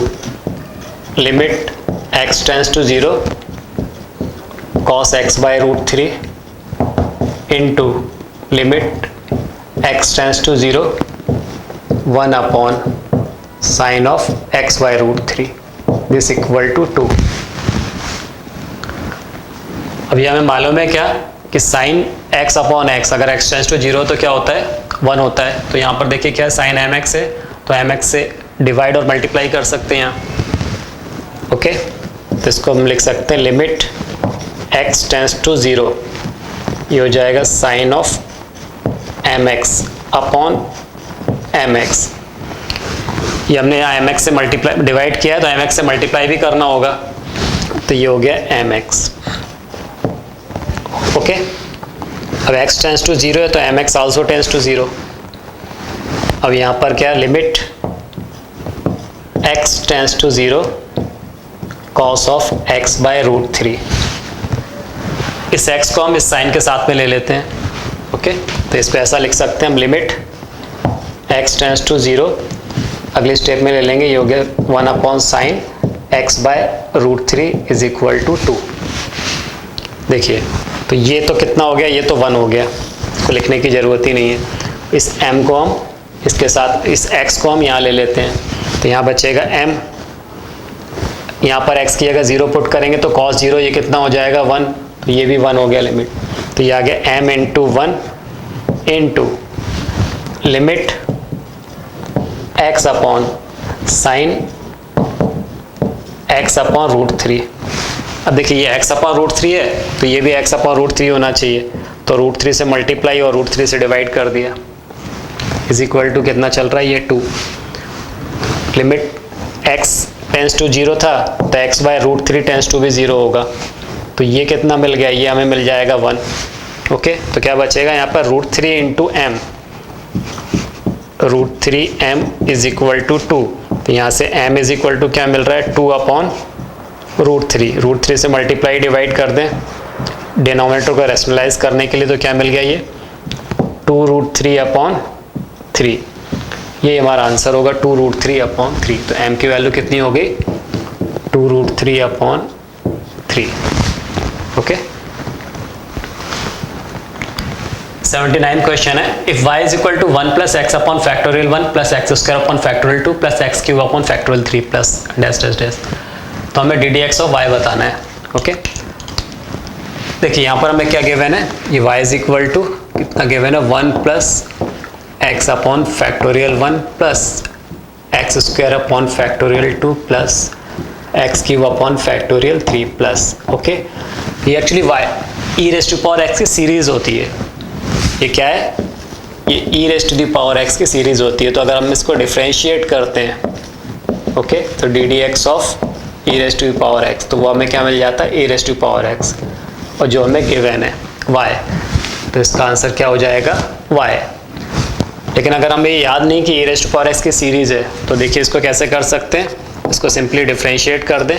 limit x tends to 0 cos x by root 3 into limit x tends to 0 1 upon sine of x by root 3 this equal to 2। अभी हमें मालूम है क्या कि sine x upon x, अगर x tends to 0 तो क्या होता है 1 होता है। तो यहाँ पर देखिए क्या साइन mx है, तो mx से डिवाइड और मल्टीप्लाई कर सकते हैं यहाँ। ओके, तो इसको हम लिख सकते हैं लिमिट x टेंस टू 0, ये हो जाएगा sine of mx upon mx। ये हमने यहाँ mx से मल्टीप्लाई डिवाइड किया है तो mx से मल्टीप्लाई भी करना होगा, तो ये हो गया mx। ओके, अब x टेंस टू 0 है तो mx आल्सो टेंस टू 0। अब यहाँ पर क्या limit x tends to 0 cos of x by root 3। इस x को हम इस साइन के साथ में ले लेते हैं। ओके, तो इसको ऐसा लिख सकते हैं हम, लिमिट x टेंस टू 0, अगले स्टेप में ले लेंगे, ये हो गया 1 upon sine x by root 3 is equal to 2। देखिए तो ये तो कितना हो गया, ये तो 1 हो गया, इसको लिखने की ज़रूरत ही नहीं है। इस m को हम इसके साथ, इस x को हम यहाँ ले लेते हैं, तो यहाँ बचेगा m, यहाँ पर x की जगह 0 पुट करेंगे तो cos 0 ये कितना हो जाएगा 1, तो ये भी 1 हो गया लिमिट। तो ये आ गया m into 1 into limit x upon sine x upon root 3। अब देखिए ये x अपॉन रूट 3 है तो ये भी x अपॉन रूट 3 होना चाहिए, तो रूट 3 से मल्टीप्लाई और रूट 3 से डिवाइड कर दिया, इज इक्वल टू कितना चल रहा है ये 2। लिमिट x टेंस टू 0 था तो x by root 3 tends to भी 0 होगा, तो ये कितना मिल गया, ये हमें मिल जाएगा 1। ओके, तो क्या बचेगा यहाँ पर root 3 into m, root 3m is equal to 2। तो यहाँ से m इज इक्वल टू क्या मिल रहा है 2 अपॉन रूट 3, रूट 3 से मल्टीप्लाई डिवाइड कर दें डिनोमिनेटर को रैशनलाइज करने के लिए, तो क्या मिल गया ये 2 रूट 3 अपॉन 3, ये हमारा आंसर होगा 2 रूट 3 अपॉन 3। तो m की वैल्यू कितनी हो गई 2 रूट 3 अपॉन 3। ओके, 79 क्वेश्चन है, if y is equal to 1 plus x upon factorial 1 plus x square upon factorial 2 plus x cube upon factorial 3 plus dash dash dash, तो हमें d d x of y बताना है। Okay, देखिए यहाँ पर हमें क्या गिवन है, ये y इज इक्वल टू कितना गिवन है 1 plus x upon factorial 1 plus x square upon factorial 2 plus x cube upon factorial 3 plus. Okay, ये actually y e raise to power x की सीरीज होती है। ये क्या है? ये e raise to the power x की सीरीज होती है। तो अगर हम इसको डिफ्रेंशिएट करते हैं, ओके, तो d d x of e raise to the power x, तो वो हमें क्या मिल जाता है? E raise to power x, और जो हमें गिवन है वाई, तो इसका आंसर क्या हो जाएगा? वाई। लेकिन अगर हमें याद नहीं कि ई रेस्ट टू पावर एक्स की सीरीज है, तो देखिए इसको कैसे कर सकते हैं? इसको सिंपली डिफ्रेंशिएट कर दें,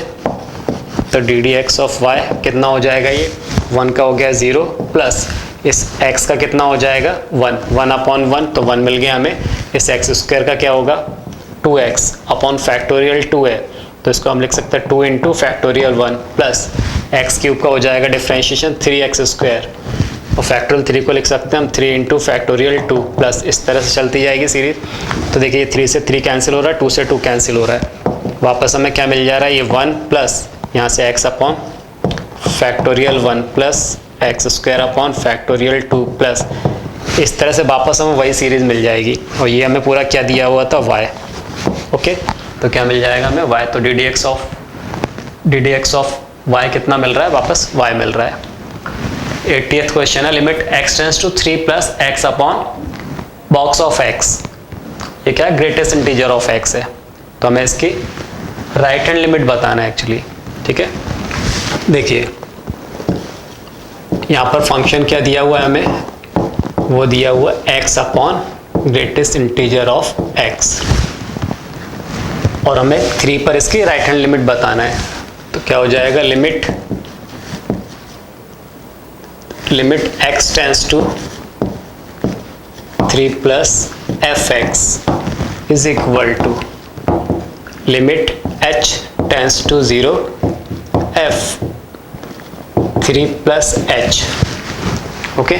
तो d d x of y कितना हो जाएगा? ये 1 का हो गया 0 प्लस इस x का कितना हो जाएगा? 1, 1 अपॉन 1, तो 1 मिल गया हमें। इस एक्स स्क्वायर का क्या होगा? 2x अपॉन फैक्टोरियल 2 है, तो इसको हम लिख सकते हैं 2 into factorial 1 plus x cube का हो जाएगा डिफ्रेंशिएशन 3x स्क्वायर, और फैक्टोरियल 3 को लिख सकते हैं हम 3 इंटू फैक्टोरियल 2 प्लस, इस तरह से चलती जाएगी सीरीज। तो देखिए 3 से 3 कैंसिल हो रहा है, 2 से 2 कैंसिल हो रहा है, वापस हमें क्या मिल जा रहा है? ये 1 प्लस यहाँ से x upon factorial 1 plus x square upon factorial 2 plus, इस तरह से वापस हमें वही सीरीज मिल जाएगी। और ये हमें पूरा क्या दिया हुआ था? y। ओके, तो क्या मिल जाएगा हमें? y। तो d d x of y कितना मिल रहा है? वापस y मिल रहा है। 80th क्वेश्चन है, limit x tends to 3 plus x upon box of x। ये क्या है? ग्रेटेस्ट इंटीजर ऑफ x है, तो हमें इसकी राइट हैंड लिमिट बताना है एक्चुअली। ठीक है, देखिए यहाँ पर फंक्शन क्या दिया हुआ है हमें? वो दिया हुआ x upon greatest integer of x, और हमें 3 पर इसकी राइट हैंड लिमिट बताना है। तो क्या हो जाएगा? Limit x tends to 3 plus f x is equal to limit h tends to 0 f 3 plus h। Okay,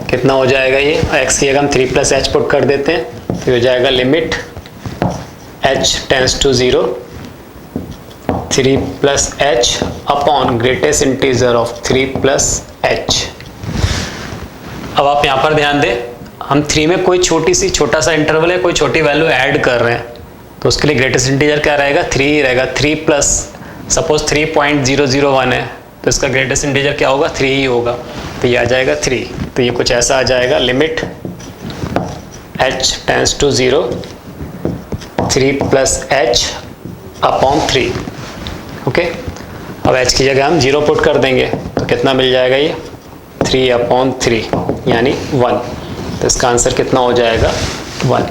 कितना हो जाएगा? ये x की जगह हम 3 प्लस h पुट कर देते हैं, तो हो जाएगा limit h tends to 0 3 plus h upon greatest integer of 3 plus h। अब आप यहाँ पर ध्यान दें, हम 3 में कोई छोटा सा इंटरवल है, कोई छोटी वैल्यू ऐड कर रहे हैं, तो उसके लिए ग्रेटेस्ट इंटीजर क्या रहेगा? 3 ही रहेगा। 3 प्लस सपोज 3.001 है, तो इसका ग्रेटेस्ट इंटीजर क्या होगा? 3 ही होगा, तो ये आ जाएगा 3। तो ये कुछ ऐसा आ जाएगा, limit h tends to 0 3 plus h upon 3। Okay, अब h की जगह हम 0 पुट कर देंगे, तो कितना मिल जाएगा? ये 3 अपॉन 3 यानी 1। तो इसका आंसर कितना हो जाएगा? 1।